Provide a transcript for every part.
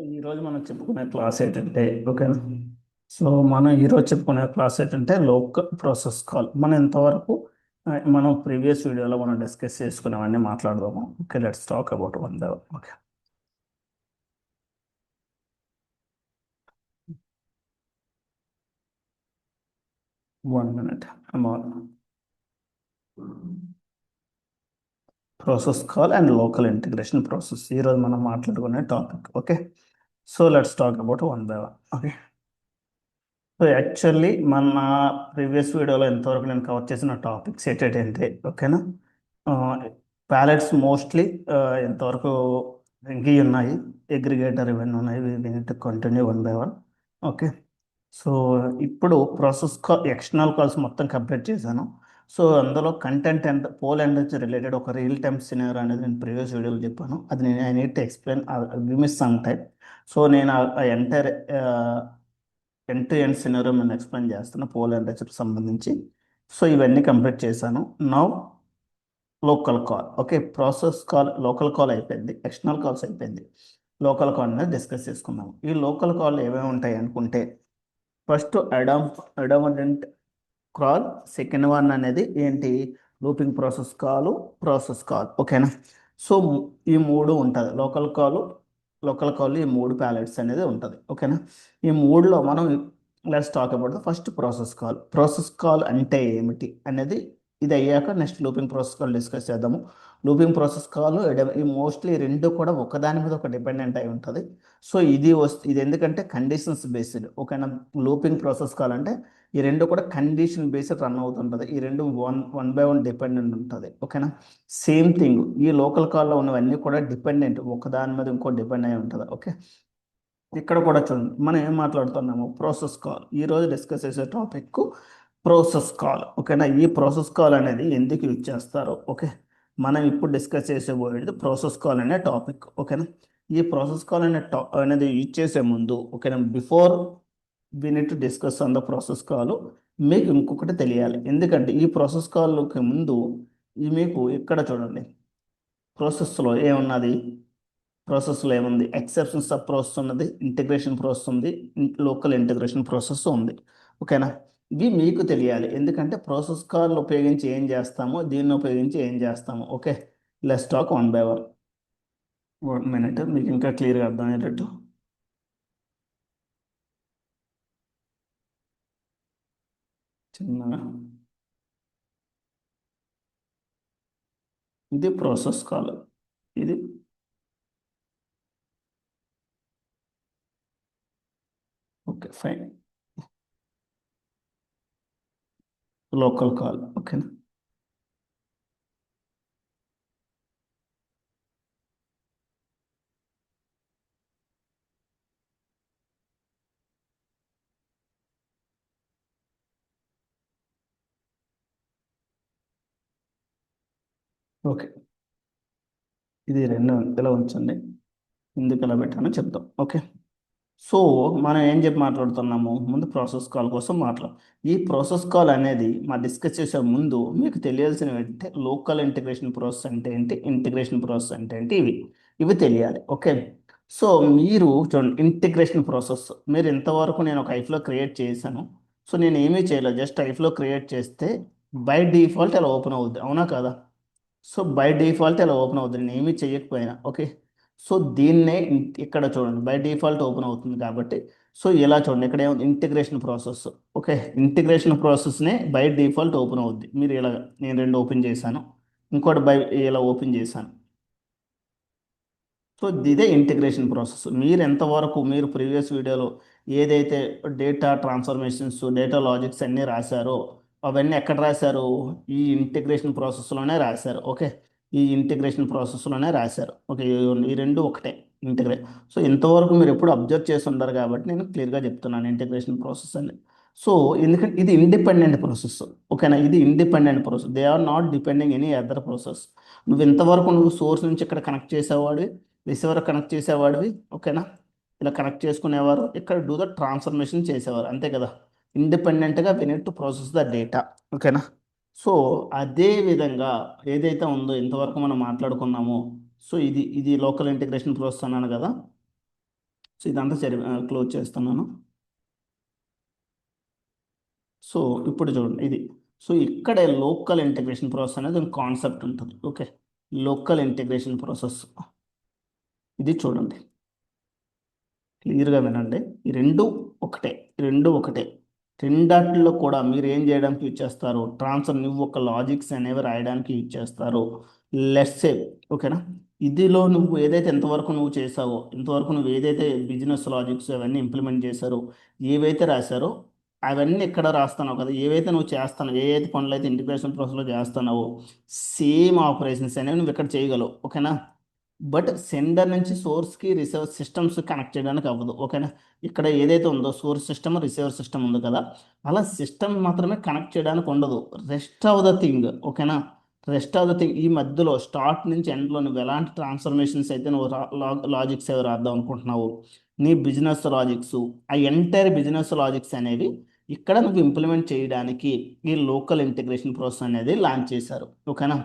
ఈరోజు మనం చెప్పుకునే క్లాస్ ఏంటంటే ఓకేనా. సో మనం ఈరోజు చెప్పుకునే క్లాస్ ఏంటంటే లోకల్ ప్రాసెస్ కాల్. మనం ఇంతవరకు మనం ప్రీవియస్ వీడియోలో మనం డిస్కస్ చేసుకునేవన్నీ మాట్లాడదాము. Okay, let's talk about one by one. Okay, 1 minute. Process call and local integration process ఈరోజు మనం మాట్లాడుకునే topic. Okay, so let's talk about one by one. Okay, so actually మన ప్రీవియస్ వీడియోలో ఎంతవరకు నేను కవర్ చేసిన టాపిక్స్ ఏంటంటే ఓకేనా. ప్యాలెట్స్ మోస్ట్లీ ఎంతవరకు ఇంకి ఉన్నాయి, అగ్రిగేటర్ ఇవన్నీ ఉన్నాయి. We need continue one by one. Okay, so ఇప్పుడు ప్రాసెస్ కాల్ ఎక్స్టర్నల్ కాల్స్ మొత్తం కంప్లీట్ చేశాను. సో అందులో content and poll and related ఒక రియల్ టైమ్ సినారియో అనేది నేను ప్రీవియస్ వీడియోలో చెప్పాను. అది నేను I need to explain give me some time. So నేను ఆ entire end to end scenario నేను ఎక్స్ప్లెయిన్ చేస్తాను పోల్ అండ్ సంబంధించి. సో ఇవన్నీ కంప్లీట్ చేశాను. Now local call. Okay, process call local call అయిపోయింది, ఎక్స్టర్నల్ కాల్స్ అయిపోయింది. లోకల్ కాల్ అనేది డిస్కస్ చేసుకుందాం. ఈ లోకల్ కాల్ ఏమేమి ఉంటాయి అనుకుంటే ఫస్ట్ అడామడెంట్ కాల్, సెకండ్ వన్ అనేది ఏంటి, లూపింగ్ ప్రాసెస్ కాల్. ఓకేనా. సో ఈ మూడు ఉంటుంది లోకల్ కాల్ ఈ మూడు ప్యాలెట్స్ అనేది ఉంటుంది. ఓకేనా. ఈ మూడులో మనం let's talk about the first process call అంటే ఏమిటి అనేది ఇది అయ్యాక next looping process call discuss చేద్దాము. లూపింగ్ ప్రాసెస్ కాల్ ఈ మోస్ట్లీ రెండు కూడా ఒకదాని మీద ఒక డిపెండెంట్ అయి ఉంటుంది. సో ఇది ఎందుకంటే కండిషన్స్ బేస్డ్. ఓకేనా. లూపింగ్ ప్రాసెస్ కాల్ అంటే ఈ రెండు కూడా కండిషన్ బేస్డ్ రన్ అవుతుంటుంది. ఈ రెండు one one by one dependent ఉంటుంది. ఓకేనా. సేమ్ థింగ్ ఈ లోకల్ కాల్లో ఉన్నవన్నీ కూడా డిపెండెంట్, ఒకదాని మీద ఇంకో డిపెండ్ అయి ఉంటుంది. ఓకే, ఇక్కడ కూడా చూడండి మనం ఏం మాట్లాడుతున్నాము, ప్రాసెస్ కాల్. ఈరోజు డిస్కస్ చేసే టాపిక్ ప్రాసెస్ కాల్. ఓకేనా. ఈ ప్రాసెస్ కాల్ అనేది ఎందుకు యూజ్ చేస్తారో ఓకే, మనం ఇప్పుడు డిస్కస్ చేసేబోయేది ప్రాసెస్ కాల్ అనే టాపిక్. ఓకేనా. ఈ ప్రాసెస్ కాల్ అనేది యూజ్ చేసే ముందు ఓకేనా, before we need to discuss on the process call, మీకు ఇంకొకటి తెలియాలి. ఎందుకంటే ఈ ప్రాసెస్ కాల్కి ముందు ఈ మీకు ఇక్కడ చూడండి ప్రాసెస్లో ఏమున్నది, ప్రాసెస్లో ఏముంది, ఎక్సెప్షన్ సబ్ ప్రాసెస్ ఉన్నది, ఇంటిగ్రేషన్ ప్రాసెస్ ఉంది, లోకల్ ఇంటిగ్రేషన్ ప్రాసెస్ ఉంది. ఓకేనా. ఇవి మీకు తెలియాలి, ఎందుకంటే ప్రాసెస్ కాల్ ఉపయోగించి ఏం చేస్తామో దీన్ని ఉపయోగించి ఏం చేస్తామో. Okay, let's talk one by one. 1 minute, మీకు ఇంకా క్లియర్గా అర్థమయ్యేటట్టు చిన్నగా. ఇది ప్రాసెస్ కాల్, ఇది ఓకే ఫైన్ లోకల్ కాల్. ఓకేనా. ఓకే, ఇది రెండు ఇలా ఉంచండి, ఎందుకు ఇలా పెట్టానో చెప్తాం. ఓకే, సో మనం ఏం చెప్పి మాట్లాడుతున్నాము, ముందు ప్రాసెస్ కాల్ కోసం ఈ ప్రాసెస్ కాల్ అనేది మా డిస్కస్ చేసే ముందు మీకు తెలియాల్సినవి ఏంటంటే లోకల్ ఇంటిగ్రేషన్ ప్రాసెస్ అంటే ఏంటి, ఇంటిగ్రేషన్ ప్రాసెస్ అంటే ఏంటి, ఇవి ఇవి తెలియాలి. ఓకే, సో మీరు చూడండి ఇంటిగ్రేషన్ ప్రాసెస్, మీరు ఇంతవరకు నేను ఒక ఐఫ్లో క్రియేట్ చేశాను. సో నేను ఏమీ చేయలేదు, జస్ట్ ఐఫ్లో క్రియేట్ చేస్తే బై డిఫాల్ట్ అలా ఓపెన్ అవుద్ది, అవునా కదా. సో బై డిఫాల్ట్ ఇలా ఓపెన్ అవుతుంది నేను ఏమీ చేయకపోయినా. ఓకే, సో దీన్నే ఇక్కడ చూడండి బై డిఫాల్ట్ ఓపెన్ అవుతుంది కాబట్టి. సో ఇలా చూడండి ఇక్కడ ఏమో ఇంటిగ్రేషన్ ప్రాసెస్. ఓకే, ఇంటిగ్రేషన్ ప్రాసెస్నే బై డిఫాల్ట్ ఓపెన్ అవుద్ది. మీరు ఇలా నేను రెండు ఓపెన్ చేశాను, ఇంకోటి ఇలా ఓపెన్ చేశాను. సో ఇదే ఇంటిగ్రేషన్ ప్రాసెస్. మీరు ఎంతవరకు మీరు ప్రీవియస్ వీడియోలో ఏదైతే డేటా ట్రాన్స్ఫర్మేషన్స్, డేటా లాజిక్స్ అన్నీ రాశారో అవన్నీ ఎక్కడ రాశారు, ఈ ఇంటిగ్రేషన్ ప్రాసెస్లోనే రాశారు. ఓకే, ఈ ఇంటిగ్రేషన్ ప్రాసెస్లోనే రాశారు. ఓకే, ఈ రెండు ఒకటే ఇంటిగ్రేట్. సో ఇంతవరకు మీరు ఎప్పుడు అబ్జర్వ్ చేసి ఉండరు కాబట్టి నేను క్లియర్గా చెప్తున్నాను ఇంటిగ్రేషన్ ప్రాసెస్ అని. సో ఎందుకంటే ఇది ఇండిపెండెంట్ ప్రాసెస్. ఓకేనా, ఇది independent process, they are not depending any other process. నువ్వు ఇంతవరకు నువ్వు సోర్స్ నుంచి ఇక్కడ కనెక్ట్ చేసేవాడు, రిసీవర్ కనెక్ట్ చేసేవాడివి. ఓకేనా, ఇలా కనెక్ట్ చేసుకునేవారు, ఇక్కడ డూ ద ట్రాన్స్ఫర్మేషన్ చేసేవారు, అంతే కదా. ఇండిపెండెంట్గా we need to process the data. ఓకేనా. సో అదే విధంగా ఏదైతే ఉందో ఇంతవరకు మనం మాట్లాడుకున్నామో, సో ఇది లోకల్ ఇంటిగ్రేషన్ ప్రాసెస్ అన్నాను కదా. సో ఇదంతా క్లోజ్ చేస్తున్నాను. సో ఇప్పుడు చూడండి ఇది. సో ఇక్కడే లోకల్ ఇంటిగ్రేషన్ ప్రాసెస్ అనేది ఒక కాన్సెప్ట్ ఉంటుంది. ఓకే, లోకల్ ఇంటిగ్రేషన్ ప్రాసెస్ ఇది చూడండి, క్లియర్గా వినండి. ఈ రెండు ఒకటే, ఈ రెండు ఒకటే. రెండాటిలో కూడా మీరు ఏం చేయడానికి యూజ్ చేస్తారు, ట్రాన్స్ఫర్ నువ్వు ఒక లాజిక్స్ అనేవి రాయడానికి యూజ్ చేస్తారు. లెట్స్ సే, ఓకేనా, ఇదిలో నువ్వు ఏదైతే ఎంతవరకు నువ్వు చేసావో, ఇంతవరకు నువ్వు ఏదైతే బిజినెస్ లాజిక్స్ అవన్నీ ఇంప్లిమెంట్ చేశారో, ఏవైతే రాశారో అవన్నీ ఇక్కడ రాస్తున్నావు కదా, ఏవైతే నువ్వు చేస్తున్నావు, ఏ అయితే పనులు అయితే ఇంటిగ్రేషన్ ప్రాసెస్లో చేస్తున్నావో సేమ్ ఆపరేషన్స్ అనేవి నువ్వు ఇక్కడ చేయగలవు. ఓకేనా, బట్ సెండర్ నుంచి సోర్స్కి రిసీవర్ సిస్టమ్స్ కనెక్ట్ చేయడానికి అవ్వదు. ఓకేనా, ఇక్కడ ఏదైతే ఉందో సోర్స్ సిస్టమ్ రిసీవర్ సిస్టమ్ ఉంది కదా, అలా సిస్టమ్ మాత్రమే కనెక్ట్ చేయడానికి ఉండదు. రెస్ట్ ఆఫ్ ద థింగ్, ఓకేనా, రెస్ట్ ఆఫ్ ద థింగ్ ఈ మధ్యలో స్టార్ట్ నుంచి ఎండ్లో నువ్వు ఎలాంటి ట్రాన్స్ఫర్మేషన్స్ అయితే నువ్వు లాజిక్స్ అవి రాద్దాం అనుకుంటున్నావు, నీ బిజినెస్ లాజిక్స్, ఆ ఎంటైర్ బిజినెస్ లాజిక్స్ అనేవి ఇక్కడ నువ్వు ఇంప్లిమెంట్ చేయడానికి ఈ లోకల్ ఇంటిగ్రేషన్ ప్రాసెస్ అనేది లాంచ్ చేశారు. ఓకేనా,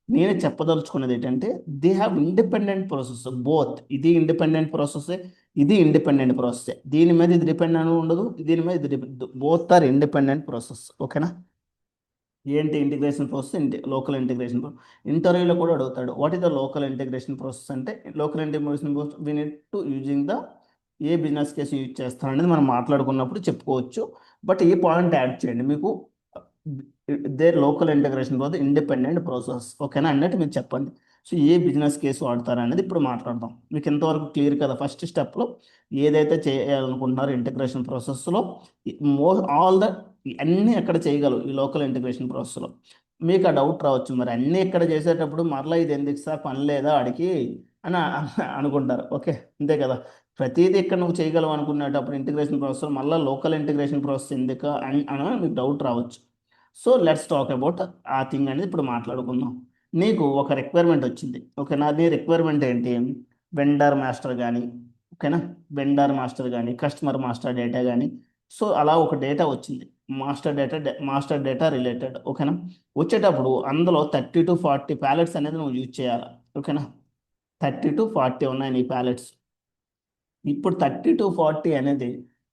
నేను చెప్పదలుచుకున్నది ఏంటంటే they have independent process both. ఇది ఇండిపెండెంట్ ప్రాసెస్, ఇది ఇండిపెండెంట్ ప్రాసెస్. దీని మీద ఇది డిపెండ్ అని ఉండదు, దీని మీద ఇది బోత్ ఆర్ ఇండిపెండెంట్ ప్రాసెస్. ఓకేనా, ఏంటి integration process, local integration process. ఇంటర్వ్యూలో కూడా అడుగుతాడు, what is the local integration process అంటే, local integration process we need to using the a business case use చేస్తాం అనేది మనం మాట్లాడుకున్నప్పుడు చెప్పుకోవచ్చు. బట్ ఈ పాయింట్ యాడ్ చేయండి మీకు, there local integration process independent process. ఓకేనా అన్నట్టు మీరు చెప్పండి. సో ఏ బిజినెస్ కేసు వాడతారు అనేది ఇప్పుడు మాట్లాడదాం. మీకు ఎంతవరకు క్లియర్ కదా, ఫస్ట్ స్టెప్లో ఏదైతే చేయాలనుకుంటున్నారో ఇంటిగ్రేషన్ ప్రాసెస్లో ఆల్ ద అన్నీ ఎక్కడ చేయగలవు ఈ లోకల్ ఇంటిగ్రేషన్ ప్రాసెస్లో. మీకు ఆ డౌట్ రావచ్చు, మరి అన్నీ ఇక్కడ చేసేటప్పుడు మరలా ఇది ఎందుకు సార్, పని లేదా అడిగి అని అనుకుంటారు. ఓకే, అంతే కదా, ప్రతిదీ ఇక్కడ నువ్వు చేయగలవు అనుకునేటప్పుడు ఇంటిగ్రేషన్ ప్రాసెస్ మళ్ళీ లోకల్ ఇంటిగ్రేషన్ ప్రాసెస్ ఎందుకు అని మీకు డౌట్ రావచ్చు. సో లెట్స్ టాక్ అబౌట్ ఆ థింగ్ అనేది ఇప్పుడు మాట్లాడుకుందాం. నీకు ఒక రిక్వైర్మెంట్ వచ్చింది. ఓకేనా, అది రిక్వైర్మెంట్ ఏంటి, వెండర్ మాస్టర్ కానీ, ఓకేనా, వెండర్ మాస్టర్ కానీ కస్టమర్ మాస్టర్ డేటా కానీ. సో అలా ఒక డేటా వచ్చింది, మాస్టర్ డేటా రిలేటెడ్. ఓకేనా, వచ్చేటప్పుడు అందులో 30 to 40 ప్యాలెట్స్ అనేది నువ్వు యూజ్ చేయాలి. ఓకేనా, 30 to 40 ఉన్నాయి నీ ప్యాలెట్స్. ఇప్పుడు 30 to 40 అనేది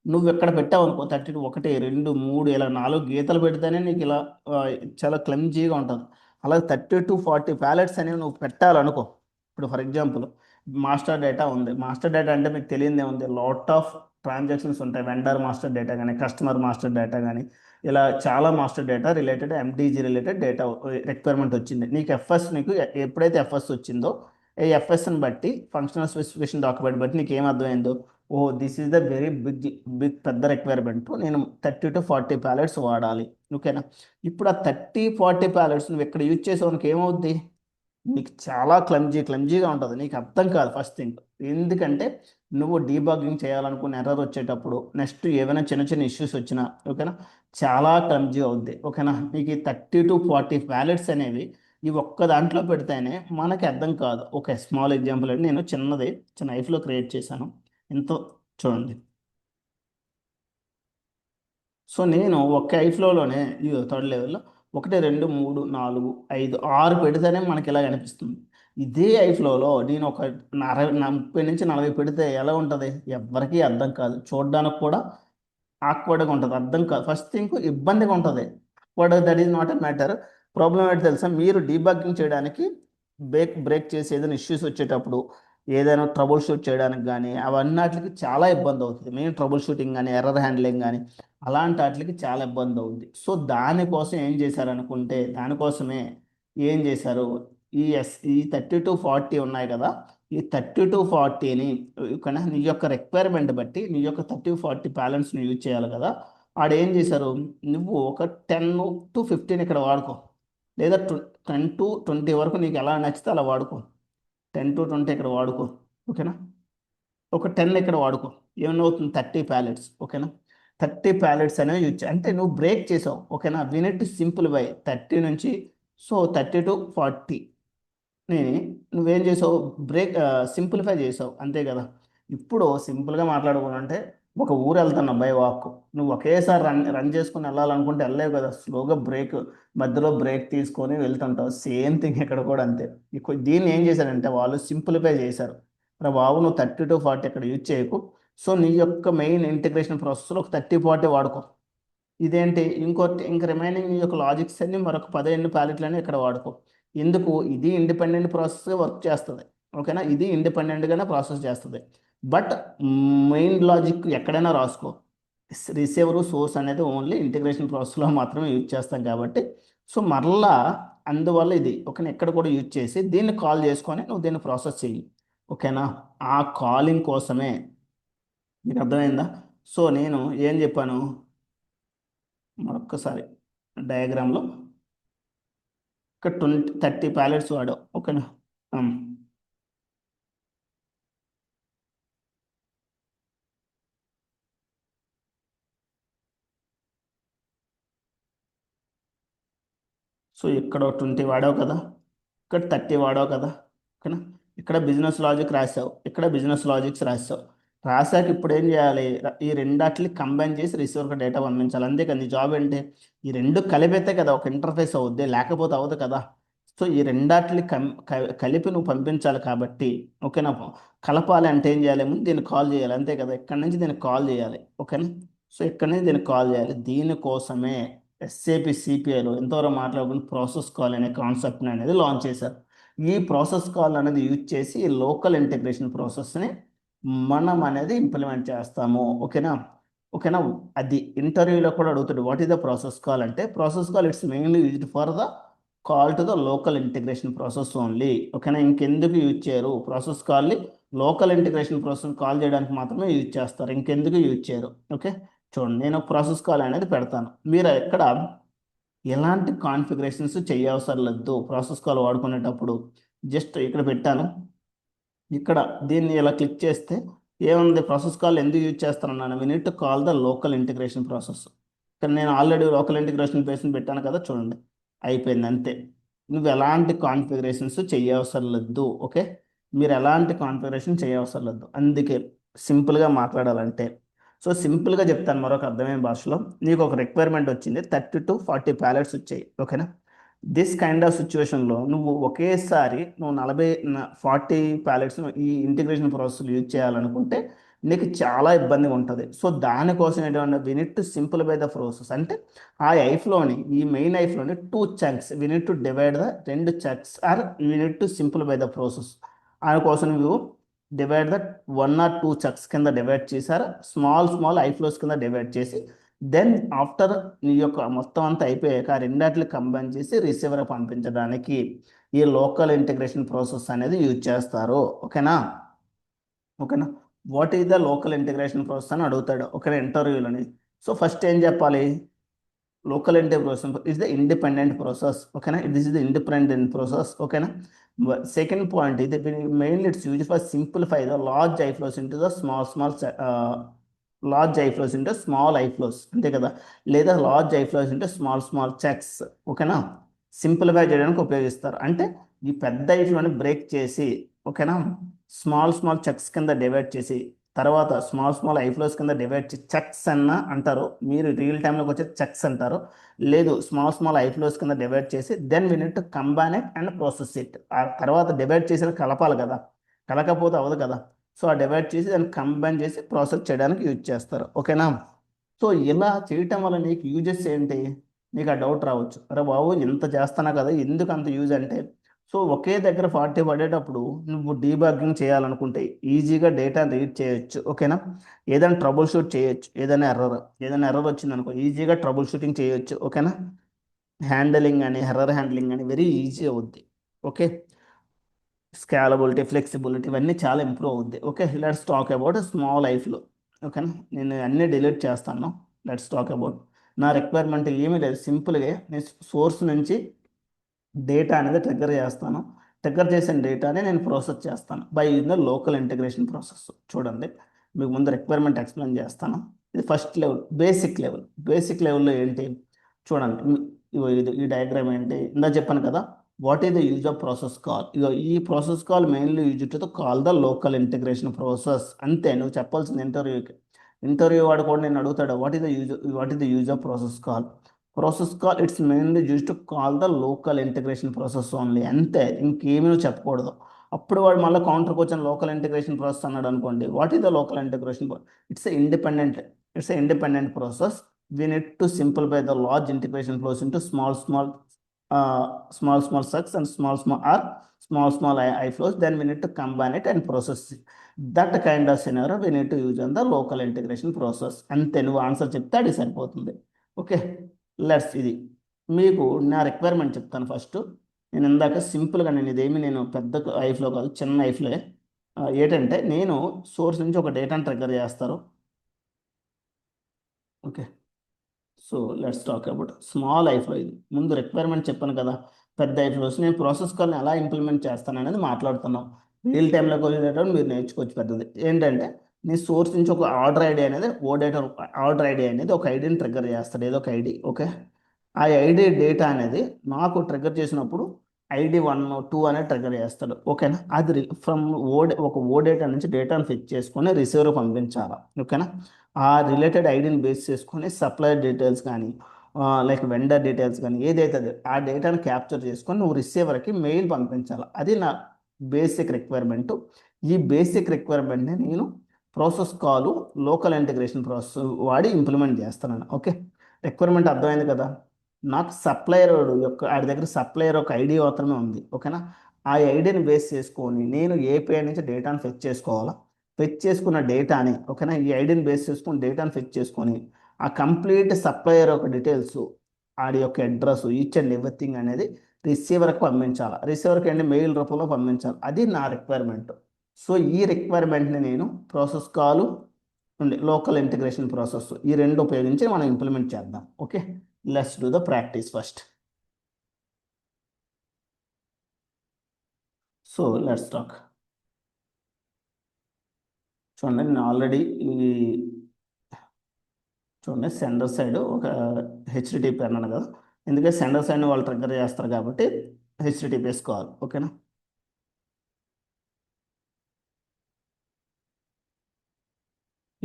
నువ్వు ఎక్కడ పెట్టావు అనుకో, 1 2 3 ఇలా 4 గీతలు పెడితేనే నీకు ఇలా ఆ, చాలా క్లమ్జీగా ఉంటుంది. అలాగే 30 to 40 ప్యాలెట్స్ అనేవి నువ్వు పెట్టాలనుకో. ఇప్పుడు ఫర్ ఎగ్జాంపుల్ మాస్టర్ డేటా ఉంది. మాస్టర్ డేటా అంటే మీకు తెలియదే ఉంది, లాట్ ఆఫ్ ట్రాన్సాక్షన్స్ ఉంటాయి. వెండర్ మాస్టర్ డేటా కానీ, కస్టమర్ మాస్టర్ డేటా కానీ, ఇలా చాలా master data related, MTG related data requirement వచ్చింది నీకు. నీకు ఎప్పుడైతే ఎఫ్ఎస్ వచ్చిందో, ఈ ఎఫ్ఎస్ని బట్టి ఫంక్షనల్ స్పెసిఫికేషన్ డాక్యుమెంట్ బట్టి నీకు ఏం అర్థమైందో, oh this is the very big పెద్ద రిక్వైర్మెంట్, నేను 30 to 40 ప్యాలెట్స్ వాడాలి. ఓకేనా, ఇప్పుడు ఆ 30 40 ప్యాలెట్స్ నువ్వు ఇక్కడ యూజ్ చేసేవానికి ఏమవుద్ది, నీకు చాలా క్లమ్జీగా ఉంటుంది, నీకు అర్థం కాదు ఫస్ట్ థింగ్. ఎందుకంటే నువ్వు డీబగ్గింగ్ చేయాలనుకున్న ఎర్రర్ వచ్చేటప్పుడు, నెక్స్ట్ ఏమైనా చిన్న చిన్న ఇష్యూస్ వచ్చినా, ఓకేనా, చాలా క్లమ్జీ అవుద్ది. ఓకేనా, మీకు ఈ 30 to 40 ప్యాలెట్స్ అనేవి ఈ ఒక్క దాంట్లో పెడితేనే మనకి అర్థం కాదు. ఒక స్మాల్ ఎగ్జాంపుల్ అంటే నేను చిన్న లైఫ్లో క్రియేట్ చేశాను. ఎంతో చూడండి. సో నేను ఒక్క ఐఫ్లోలోనే ఈ థర్డ్ లెవెల్లో 1 2 3 4 5 6 పెడితేనే మనకి ఇలా కనిపిస్తుంది. ఇదే ఐఫ్లోలో నేను ఒక 30 నుంచి 40 పెడితే ఎలా ఉంటుంది, ఎవ్వరికీ అర్థం కాదు, చూడడానికి కూడా ఆక్వర్డ్గా ఉంటుంది, అర్థం కాదు. ఫస్ట్ థింగ్ ఇబ్బందిగా ఉంటుంది. But that is not a matter. Problem ఏంటి తెలుసా, మీరు డీబగ్గింగ్ చేయడానికి బ్రేక్ చేసి ఏదైనా ఇష్యూస్ వచ్చేటప్పుడు, ఏదైనా ట్రబుల్ షూట్ చేయడానికి కానీ అవన్నిటికి చాలా ఇబ్బంది అవుతుంది. మెయిన్ ట్రబుల్ షూటింగ్ కానీ, ఎర్రర్ హ్యాండ్లింగ్ కానీ అలాంటి వాటికి చాలా ఇబ్బంది అవుతుంది. సో దానికోసం ఏం చేశారనుకుంటే, దానికోసమే ఏం చేశారు, ఈ 30 to 40 ఉన్నాయి కదా, ఈ 30 to 40ని ఇక్కడ నీ యొక్క రిక్వైర్మెంట్ బట్టి నీ యొక్క 30 to 40 బ్యాలెన్స్ని యూజ్ చేయాలి కదా. ఆడు ఏం చేశారు, నువ్వు ఒక 10 to 15 ఇక్కడ వాడుకో, లేదా 10 to 20 వరకు నీకు ఎలా నచ్చితే అలా వాడుకో. 10 to 20 ఇక్కడ వాడుకో. ఓకేనా, ఒక 10 ఇక్కడ వాడుకో. ఏమవుతుంది, 30 ప్యాలెట్స్. ఓకేనా, 30 ప్యాలెట్స్ అనేవి యూజ్ అంటే నువ్వు బ్రేక్ చేసావు. ఓకేనా, వినెట్ సింపుల్ బై 30 నుంచి, సో 30 to 40 నేను నువ్వేం చేసావు, సింప్లిఫై చేసావు, అంతే కదా. ఇప్పుడు సింపుల్గా మాట్లాడుకోవాలంటే, ఒక ఊరు వెళ్తున్నావు బై వాక్, నువ్వు ఒకేసారి రన్ చేసుకుని వెళ్ళాలనుకుంటే వెళ్ళలేవు కదా, స్లోగా మధ్యలో బ్రేక్ తీసుకొని వెళ్తుంటావు. సేమ్ థింగ్ ఇక్కడ కూడా అంతే. దీన్ని ఏం చేశారంటే వాళ్ళు సింప్లిఫై చేశారు. రా బాబు, నువ్వు 30 to 40 ఇక్కడ యూజ్ చేయకు, సో నీ యొక్క మెయిన్ ఇంటిగ్రేషన్ ప్రాసెస్లో ఒక 30-40 వాడుకో. ఇదేంటి ఇంక రిమైనింగ్ నీ యొక్క లాజిక్స్ అన్ని మరొక 15 ప్యాలెట్లని ఇక్కడ వాడుకో. ఎందుకు? ఇది ఇండిపెండెంట్ ప్రాసెస్ వర్క్ చేస్తుంది. ఓకేనా? ఇది ఇండిపెండెంట్గానే ప్రాసెస్ చేస్తుంది. బట్ మెయిన్ లాజిక్ ఎక్కడైనా రాసుకో. రిసీవరు సోర్స్ అనేది ఓన్లీ ఇంటిగ్రేషన్ ప్రాసెస్లో మాత్రమే యూజ్ చేస్తాం కాబట్టి సో మరలా అందువల్ల ఇది ఓకేనా ఎక్కడ కూడా యూజ్ చేసి దీన్ని కాల్ చేసుకొని నువ్వు దీన్ని ప్రాసెస్ చెయ్యి. ఓకేనా? ఆ కాలింగ్ కోసమే. మీకు అర్థమైందా? సో నేను ఏం చెప్పాను మరొక్కసారి డయాగ్రామ్లో ఇక్కడ 30 ప్యాలెట్స్ వాడావు. ఓకేనా? సో ఇక్కడ 20 వాడావు కదా, ఇక్కడ 30 వాడావు కదా. ఓకేనా? ఇక్కడ బిజినెస్ లాజిక్ రాసావు, ఇక్కడ బిజినెస్ లాజిక్స్ రాసావు. రాసాక ఇప్పుడు ఏం చేయాలి? ఈ రెండాటిని కంబైన్ చేసి రిసీవర్కి డేటా పంపించాలి. అంతేకాదు జాబ్ ఏంటి? ఈ రెండు కలిపితే కదా ఒక ఇంటర్ఫేస్ అవుద్ది, లేకపోతే అవ్వదు కదా. సో ఈ రెండాటిని కలిపి నువ్వు పంపించాలి కాబట్టి ఓకేనా కలపాలి అంటే ఏం చేయాలి? ముందు దీన్ని కాల్ చేయాలి, అంతే కదా. ఇక్కడ నుంచి దీన్ని కాల్ చేయాలి. ఓకేనా? సో ఇక్కడ నుంచి దీన్ని కాల్ చేయాలి. దీనికోసమే ఎస్ఏపి సిపిఐలో ఎంతవరకు మాట్లాడుకుని ప్రాసెస్ కాల్ అనే కాన్సెప్ట్ అనేది లాంచ్ చేశారు. ఈ ప్రాసెస్ కాల్ అనేది యూజ్ చేసి ఈ లోకల్ ఇంటిగ్రేషన్ ప్రాసెస్ని మనం అనేది ఇంప్లిమెంట్ చేస్తాము. ఓకేనా? ఓకేనా? అది ఇంటర్వ్యూలో కూడా అడుగుతాడు, what is the process call అంటే process call it's mainly used for the call to the local integration process only. ఓకేనా? ఇంకెందుకు యూజ్ చేయరు? ప్రాసెస్ కాల్ని లోకల్ ఇంటిగ్రేషన్ ప్రాసెస్ కాల్ చేయడానికి మాత్రమే యూజ్ చేస్తారు, ఇంకెందుకు యూజ్ చేయరు. ఓకే, చూడండి నేను ప్రాసెస్ కాల్ అనేది పెడతాను. మీరు ఎక్కడ ఎలాంటి కాన్ఫిగరేషన్స్ చేయవసరం లేదు ప్రాసెస్ కాల్ వాడుకునేటప్పుడు. జస్ట్ ఇక్కడ పెట్టాను, ఇక్కడ దీన్ని ఇలా క్లిక్ చేస్తే ఏముంది? ప్రాసెస్ కాల్ ఎందుకు యూజ్ చేస్తానన్నాను, we need to call the local integration process. ఇక్కడ నేను ఆల్రెడీ లోకల్ ఇంటిగ్రేషన్ పేస్ని పెట్టాను కదా, చూడండి అయిపోయింది అంతే. నువ్వు ఎలాంటి కాన్ఫిగరేషన్స్ చేయవసరం లేదు. ఓకే, మీరు ఎలాంటి కాన్ఫిగరేషన్ చేయవసరం లేదు. అందుకే సింపుల్గా మాట్లాడాలంటే సో సింపుల్గా చెప్తాను మరొక అర్థమైన భాషలో. నీకు ఒక రిక్వైర్మెంట్ వచ్చింది, 30-40 ప్యాలెట్స్ వచ్చాయి. ఓకేనా? దిస్ కైండ్ ఆఫ్ సిచ్యువేషన్లో నువ్వు ఒకేసారి నువ్వు 40 ప్యాలెట్స్ ఈ ఇంటిగ్రేషన్ ప్రాసెస్ యూజ్ చేయాలనుకుంటే నీకు చాలా ఇబ్బందిగా ఉంటుంది. సో దానికోసం ఏంటంటే we need to simplify the process. అంటే ఆ ఐఫ్లోని ఈ మెయిన్ ఐఫ్లోని 2 chunks we need to divide the 2 chunks or we need to simplify the process. దానికోసం నువ్వు డివైడ్ ద 1 or 2 చక్స్ కింద డివైడ్ చేశారు, స్మాల్ ఐఫ్లోస్ కింద డివైడ్ చేసి దెన్ ఆఫ్టర్ నీ యొక్క మొత్తం అంతా అయిపోయాక ఆ రెండాట్లు కంబైన్ చేసి రిసీవర్ పంపించడానికి ఈ లోకల్ ఇంటిగ్రేషన్ ప్రాసెస్ అనేది యూజ్ చేస్తారు. ఓకేనా? ఓకేనా? What is the local integration process అని అడుగుతాడు ఓకేనా ఇంటర్వ్యూలోని. సో ఫస్ట్ ఏం చెప్పాలి? Local integration is the independent process. ఓకేనా? This is the independent process. ఓకేనా? సెకండ్ పాయింట్ ఇది mainly it's use for simplify the large iflows into the large iflows into small iflows, అంతే కదా. లేదా large iflows into small chunks. ఓకేనా? Simplify చేయడానికి ఉపయోగిస్తారు. అంటే ఈ పెద్ద ఐఫ్లోని బ్రేక్ చేసి ఓకేనా స్మాల్ చెక్స్ కింద డివైడ్ చేసి తర్వాత స్మాల్ ఐఫ్లోస్ కింద డివైడ్ చేసి చెక్స్ అన్న అంటారు, మీరు రియల్ టైంలోకి వచ్చే చెక్స్ అంటారు. లేదు స్మాల్ ఐఫ్లోస్ కింద డివైడ్ చేసి then we need to combine it and process it. ఆ తర్వాత డివైడ్ చేసిన కలపాలి కదా, కలకపోతే అవ్వదు కదా. సో ఆ డివైడ్ చేసి దాన్ని కంబైన్ చేసి ప్రాసెస్ చేయడానికి యూజ్ చేస్తారు. ఓకేనా? సో ఇలా చేయటం వల్ల నీకు యూజెస్ ఏంటి? నీకు ఆ డౌట్ రావచ్చు, అరే బాబు ఇంత చేస్తున్నా కదా ఎందుకు అంత యూజ్ అంటే. సో ఒకే దగ్గర 40 పడేటప్పుడు నువ్వు డీబగ్గింగ్ చేయాలనుకుంటే ఈజీగా డేటాను రీడ్ చేయొచ్చు. ఓకేనా? ఏదైనా ట్రబుల్ షూట్ చేయొచ్చు, ఏదైనా ఎర్రర్ వచ్చింది అనుకో ఈజీగా ట్రబుల్ షూటింగ్ చేయొచ్చు. ఓకేనా? హ్యాండిలింగ్ అని ఎర్రర్ హ్యాండ్లింగ్ అని వెరీ ఈజీ అవుద్ది. ఓకే, స్కేలబిలిటీ ఫ్లెక్సిబిలిటీ ఇవన్నీ చాలా ఇంప్రూవ్ అవుద్ది. Okay, let's talk about small iflow. ఓకేనా? నేను అన్నీ డిలీట్ చేస్తాను. లెట్స్ టాక్ అబౌట్ నా రిక్వైర్మెంట్ ఏమీ లేదు, సింపుల్గా నేను సోర్స్ నుంచి డేటా అనేది ట్రిగ్గర్ చేస్తాను. ట్రిగ్గర్ చేసిన డేటాని నేను ప్రాసెస్ చేస్తాను by using the local integration process. చూడండి మీకు ముందు రిక్వైర్మెంట్ ఎక్స్ప్లెయిన్ చేస్తాను. ఇది ఫస్ట్ లెవెల్, బేసిక్ లెవెల్లో ఏంటి చూడండి. ఈ డయాగ్రామ్ ఏంటి? ఇందా చెప్పాను కదా, what is the use of process call. ఇగో ఈ process call mainly use to call the local integration process. అంతే నువ్వు చెప్పాల్సింది ఇంటర్వ్యూ వాడు కూడా నేను అడుగుతాడు, what is the use of process call. Process call it's mainly use to call the local integration process only. అంతే, ఇంకేమీ నువ్వు చెప్పకూడదు. అప్పుడు వాడు మళ్ళీ కౌంటర్కి వచ్చిన లోకల్ ఇంటిగ్రేషన్ ప్రాసెస్ అన్నాడు అనుకోండి, what is the local integration? It's independent it's independent process. We need to simplify the large integration flows into small sucks and small I flows. Then we need to combine it and process it. That kind of scenario we need to use on the local integration process. అంతే, నువ్వు answer చెప్తే అది సరిపోతుంది. Okay, let's ఇది మీకు నా requirement చెప్తాను first. నేను ఇందాక సింపుల్గా నేను పెద్ద ఐఫ్లో కాదు, చిన్న ఐఫ్లో ఏంటంటే నేను సోర్స్ నుంచి ఒక డేటాను ట్రిగ్గర్ చేస్తారు. Okay, so let's talk about small iflow. ఇది ముందు రిక్వైర్మెంట్ చెప్పాను కదా, పెద్ద ఐఫ్లోస్ నేను ప్రాసెస్ కాల్ని ఎలా ఇంప్లిమెంట్ చేస్తాను అనేది మాట్లాడుతున్నాం. రియల్ టైంలోకి వచ్చేటప్పుడు మీరు నేర్చుకోవచ్చు. పెద్దది ఏంటంటే నీ సోర్స్ నుంచి ఒక ఆర్డర్ ఐడి అనేది ఆర్డర్ ఐడి అనేది ఒక ఐడిని ట్రిగ్గర్ చేస్తాడు, ఏదో ఒక ఐడి. ఓకే, ఆ ఐడి డేటా అనేది నాకు ట్రిగ్గర్ చేసినప్పుడు ID 1 2 అనేది ట్రిగ్గర్ చేస్తాడు. ఓకేనా, అది ఫ్రమ్ ఒక ఓ డేటా నుంచి డేటాను ఫెచ్ చేసుకొని రిసీవర్ పంపించాలి. ఓకేనా, ఆ రిలేటెడ్ ఐడిని బేస్ చేసుకొని సప్లయర్ డీటెయిల్స్ కానీ లైక్ వెండర్ డీటెయిల్స్ కానీ ఏదైతే ఆ డేటాను క్యాప్చర్ చేసుకొని నువ్వు రిసీవర్కి మెయిల్ పంపించాలి. అది నా బేసిక్ రిక్వైర్మెంట్. ఈ బేసిక్ రిక్వైర్మెంట్ని నేను process call local integration process వాడి ఇంప్లిమెంట్ చేస్తున్నాను. ఓకే, రిక్వైర్మెంట్ అర్థమైంది కదా. నాకు సప్లయర్ యొక్క ఆడి దగ్గర సప్లయర్ ఒక ఐడి మాత్రమే ఉంది. ఓకేనా, ఆ ఐడిని బేస్ చేసుకొని నేను ఏపీఐ నుంచి డేటాను ఫెచ్ చేసుకోవాలా. ఫెచ్ చేసుకున్న డేటాని, ఓకేనా, ఈ ఐడిని బేస్ చేసుకుని డేటాను ఫెచ్ చేసుకొని ఆ కంప్లీట్ సప్లయర్ యొక్క డీటెయిల్స్, ఆడి యొక్క అడ్రస్, ఈచ్ అండ్ ఎవ్రీథింగ్ అనేది రిసీవర్కి పంపించాలి. రిసీవర్కి అండి మెయిల్ రూపంలో పంపించాలి. అది నా రిక్వైర్మెంట్. సో ఈ రిక్వైర్మెంట్ని నేను ప్రాసెస్ కాల్ ఉండే లోకల్ ఇంటిగ్రేషన్ ప్రాసెస్ ఈ రెండు ఉపయోగించి మనం ఇంప్లిమెంట్ చేద్దాం. Okay, let's do the practice first. So let's talk. చూడండి, నేను ఆల్రెడీ ఈ చూడండి సెండర్ సైడ్ ఒక హెచ్డిటిపి అన్నాను కదా, ఎందుకంటే సెండర్ సైడ్ని వాళ్ళు ట్రిగ్గర్ చేస్తారు కాబట్టి హెచ్డిటిపి వేసుకోవాలి. ఓకేనా,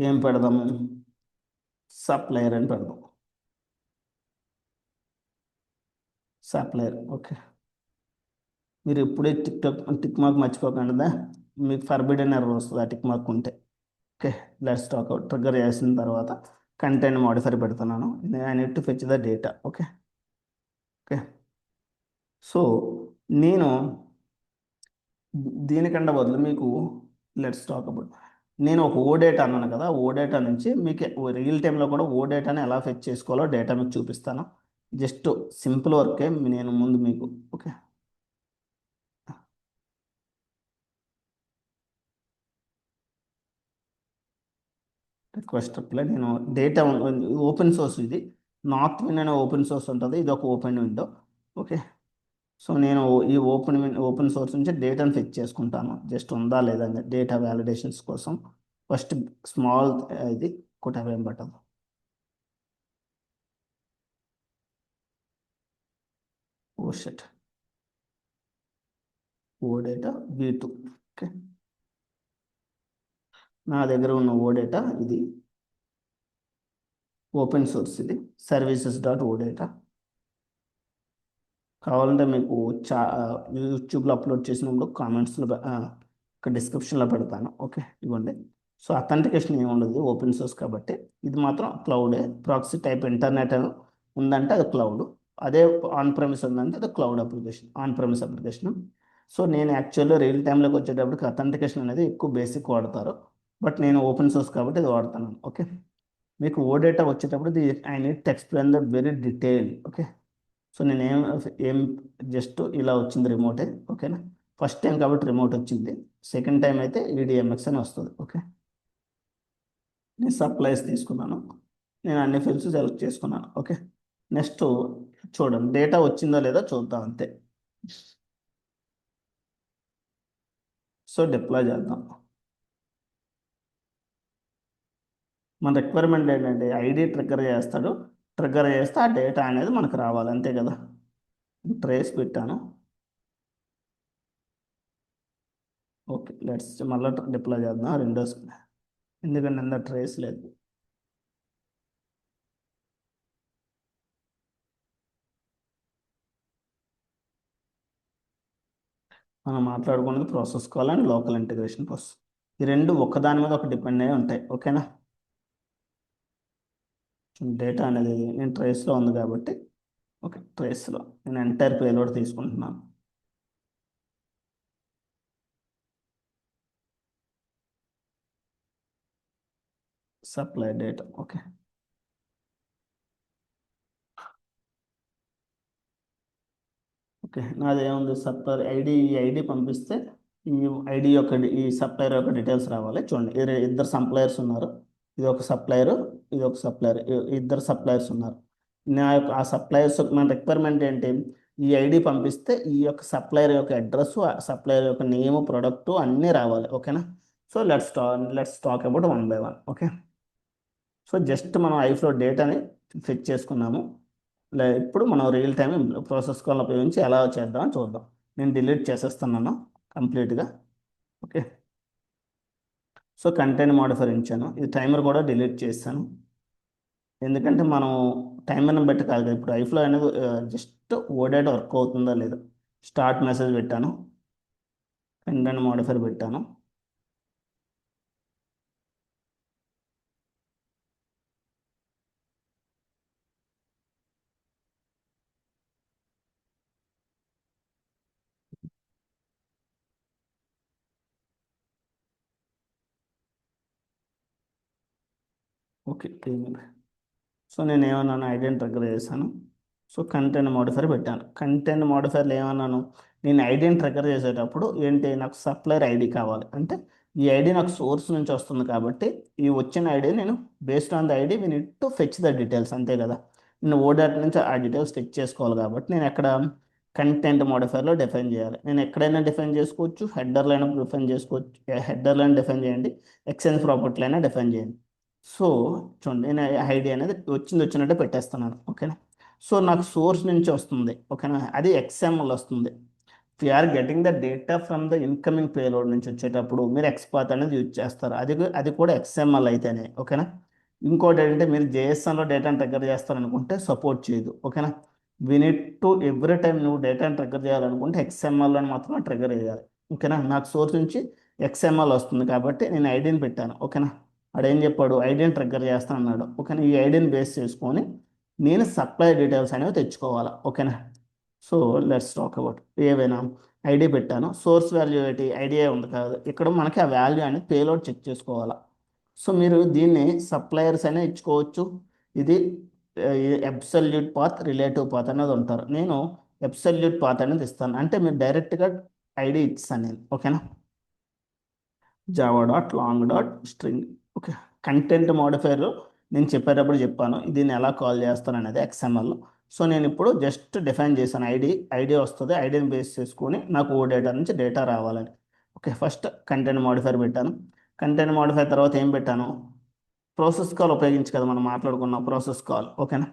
ఏం పెడదాము? సప్లయర్ అని పెడదాం. సప్లయర్. ఓకే, మీరు ఇప్పుడే టిక్ మార్క్ మర్చిపోకుండా, మీకు ఫర్బిడెన్ ఎర్రర్ వస్తుంది ఆ టిక్ మార్క్ ఉంటే. Okay, let's talk out. Trigger చేసిన తర్వాత కంటెంట్ మోడిఫైర్ పెడుతున్నాను. I need to fetch the data. Okay okay, so నేను దీనికంటే బదులు మీకు లెట్స్ టాక్ అబౌట్, నేను ఒక ఓ డేటా అన్నాను కదా, ఓ డేటా నుంచి మీకు రియల్ టైంలో కూడా ఓ డేటాని ఎలా ఫెచ్ చేసుకోవాలో డేటా మీకు చూపిస్తాను. జస్ట్ సింపుల్ వర్కే నేను ముందు మీకు. Okay, request reply. నేను డేటా ఓపెన్ సోర్స్ ఇది, నార్త్ విన్ అనే ఓపెన్ సోర్స్ ఉంటుంది, ఇది ఒక ఓపెన్ విండో. ఓకే, సో నేను ఈ ఓపెన్ సోర్స్ నుంచి డేటాను ఫెచ్ చేసుకుంటాను. జస్ట్ ఉందా లేదా డేటా వ్యాలిడేషన్స్ కోసం. ఫస్ట్ స్మాల్ ఇది కొట్టవేం బటన్. ఓ షట్, ఓ డేటా V2. ఓకే, నా దగ్గర ఉన్న ఓ డేటా ఇది ఓపెన్ సోర్స్, ఇది services.o డేటా. కావాలంటే మీకు యూట్యూబ్లో అప్లోడ్ చేసినప్పుడు కామెంట్స్లో డిస్క్రిప్షన్లో పెడతాను. ఓకే, ఇవ్వండి. సో అథెంటికేషన్ ఏమి ఉండదు, ఓపెన్ సోర్స్ కాబట్టి. ఇది మాత్రం క్లౌడే. ప్రాక్సీ టైప్ ఇంటర్నెట్ ఉందంటే అది క్లౌడ్. అదే ఆన్ ప్రెమిస్ ఉందంటే అది cloud application, on premise application. So నేను యాక్చువల్లీ రియల్ టైంలోకి వచ్చేటప్పటికి అథెంటికేషన్ అనేది ఎక్కువ బేసిక్ వాడతారు, బట్ నేను ఓపెన్ సోర్స్ కాబట్టి ఇది వాడుతున్నాను. ఓకే, మీకు ఓ డేటా వచ్చేటప్పుడు I need to explain the very detail. Okay, so నేను ఏం జస్ట్ ఇలా వచ్చింది రిమోటే. ఓకేనా, ఫస్ట్ టైం కాబట్టి రిమోట్ వచ్చింది, సెకండ్ టైం అయితే ఈడిఎంఎక్స్ అని వస్తుంది. ఓకే, నేను సప్లైస్ తీసుకున్నాను, నేను అన్ని ఫీల్డ్స్ సెలెక్ట్ చేసుకున్నాను. ఓకే, నెక్స్ట్ చూడండి డేటా వచ్చిందో లేదో చూద్దాం అంతే. సో డిప్లాయ్ చేద్దాం. మన రిక్వైర్మెంట్ ఏంటంటే ఐడి ట్రిగ్గర్ చేస్తాడు, ట్రిగ్గర్ చేస్తే ఆ డేటా అనేది మనకు రావాలి, అంతే కదా. ట్రేస్ పెట్టాను. ఓకే, లెట్స్ మళ్ళీ డిప్లాయ్ చేద్దాం విండోస్, ఎందుకంటే అందులో ట్రేస్ లేదు. మనం మాట్లాడుకున్నది process call and local integration process. ఈ రెండు ఒకదాని మీద ఒక డిపెండ్ అయి ఉంటాయి. ఓకేనా? డేటా అనేది నేను ట్రేస్లో ఉంది కాబట్టి, ఓకే, ట్రేస్లో నేను ఎంటైర్ పేలోడ్ తీసుకుంటున్నాను. Supply data, okay. ఓకే, నాది ఏముంది, సప్లయర్ ఐడి, ఈ ఐడి పంపిస్తే ఈ ఐడి యొక్క ఈ సప్లయర్ యొక్క డీటెయిల్స్ రావాలి. చూడండి, ఇద్దరు సప్లయర్స్ ఉన్నారు. ఇది ఒక సప్లయర్, ఇది ఒక సప్లయర్, ఇద్దరు సప్లయర్స్ ఉన్నారు. నా యొక్క ఆ సప్లయర్స్ మన రిక్వైర్మెంట్ ఏంటి, ఈ ఐడి పంపిస్తే ఈ యొక్క సప్లయర్ యొక్క అడ్రస్, సప్లయర్ యొక్క నేమ్, ప్రొడక్ట్ అన్నీ రావాలి. ఓకేనా? So let's talk about one by one. Okay, so just మనం ఐఫ్లో డేటాని ఫెచ్ చేసుకున్నాము. ఇప్పుడు మనం రియల్ టైం ప్రాసెస్ కాల్ ఉపయోగించి ఎలా చేద్దామని చూద్దాం. నేను డిలీట్ చేసేస్తున్నాను కంప్లీట్గా. ఓకే, సో కంటెంట్ మోడిఫైర్ ఇచ్చాను. ఇది టైమర్ కూడా డిలీట్ చేస్తాను, ఎందుకంటే మనం టైమర్ని బట్టి కాదు కదా. ఇప్పుడు ఐఫ్లో అనేది జస్ట్ ఓడేట్ వర్క్ అవుతుందా లేదా. స్టార్ట్ మెసేజ్ పెట్టాను, కంటెంట్ మోడిఫైర్ పెట్టాను. ఓకే, సో నేను ఏమన్నాను, ఐడిని ట్రిగ్గర్ చేశాను. సో కంటెంట్ మోడిఫైర్ పెట్టాను. కంటెంట్ మోడిఫైర్లు ఏమన్నాను, నేను ఐడిని ట్రిగ్గర్ చేసేటప్పుడు ఏంటి, నాకు సప్లయర్ ఐడి కావాలి. అంటే ఈ ఐడి నాకు సోర్స్ నుంచి వస్తుంది కాబట్టి ఈ వచ్చిన ఐడి నేను based on the ID we need to fetch the details, అంతే కదా. నేను ఓడాట్ నుంచి ఆ డీటెయిల్స్ ఫెచ్ చేసుకోవాలి కాబట్టి నేను ఎక్కడ కంటెంట్ మోడిఫైర్లో డిఫైన్ చేయాలి. నేను ఎక్కడైనా డిఫైన్ చేసుకోవచ్చు, హెడర్లో అయినా డిఫైన్ చేసుకోవచ్చు. హెడర్లో అయినా డిఫైన్ చేయండి, ఎక్స్చేంజ్ ప్రాపర్టీలో అయినా డిఫైన్ చేయండి. సో చూడండి, నేను ఐడి అనేది వచ్చినట్టే పెట్టేస్తున్నాను. ఓకేనా? సో నాకు సోర్స్ నుంచి వస్తుంది. ఓకేనా? అది ఎక్స్ఎంఎల్ వస్తుంది. Or getting the data from the incoming payload నుంచి వచ్చేటప్పుడు మీరు ఎక్స్పాత్ అనేది యూజ్ చేస్తారు. అది కూడా ఎక్స్ఎంఎల్ అయితేనే. ఓకేనా? ఇంకోటి ఏంటంటే మీరు జేఎస్ఎన్లో డేటాను ట్రిగ్గర్ చేస్తారనుకుంటే సపోర్ట్ చేయదు. ఓకేనా? We need to every time నువ్వు డేటాను ట్రిగ్గర్ చేయాలనుకుంటే ఎక్స్ఎంఎల్లో మాత్రమే ట్రిగ్గర్ చేయాలి. ఓకేనా? నాకు సోర్స్ నుంచి ఎక్స్ఎంఎల్ వస్తుంది కాబట్టి నేను ఐడిని పెట్టాను. ఓకేనా? వాడు ఏం చెప్పాడు, ఐడిని ట్రిగ్గర్ చేస్తాను అన్నాడు. ఓకేనా? ఈ ఐడిని బేస్ చేసుకొని నేను సప్లై డీటెయిల్స్ అనేవి తెచ్చుకోవాలా. ఓకేనా? సో లెట్స్ టాక్ అబౌట్ ఏవైనా ఐడి పెట్టాను. సోర్స్ వాల్యూ ఏంటి, ఐడియా ఉంది కాదు, ఇక్కడ మనకి ఆ వాల్యూ అనేది పేలోడ్ చెక్ చేసుకోవాలా. సో మీరు దీన్ని సప్లయర్స్ అనే ఇచ్చుకోవచ్చు. ఇది అబ్సల్యూట్ పాత్, రిలేటివ్ పాత్ అనేది ఉంటారు. నేను అబ్సల్యూట్ పాత్ అనేది ఇస్తాను, అంటే మీరు డైరెక్ట్గా ఐడి ఇస్తాను నేను. ఓకేనా? Java dot long dot string. Okay, content modifier నేను చెప్పేటప్పుడు చెప్పాను దీన్ని ఎలా కాల్ చేస్తాను అనేది ఎక్స్ఎంఎల్. సో నేను ఇప్పుడు జస్ట్ డిఫైన్ చేశాను, ఐడి వస్తుంది, ఐడిని బేస్ చేసుకొని నాకు ఓ డేటా నుంచి డేటా రావాలని. ఓకే, ఫస్ట్ కంటెంట్ మోడిఫైర్ పెట్టాను. కంటెంట్ మోడిఫైర్ తర్వాత ఏం పెట్టాను, ప్రాసెస్ కాల్ ఉపయోగించి కదా మనం మాట్లాడుకున్నాం, ప్రాసెస్ కాల్. ఓకేనా?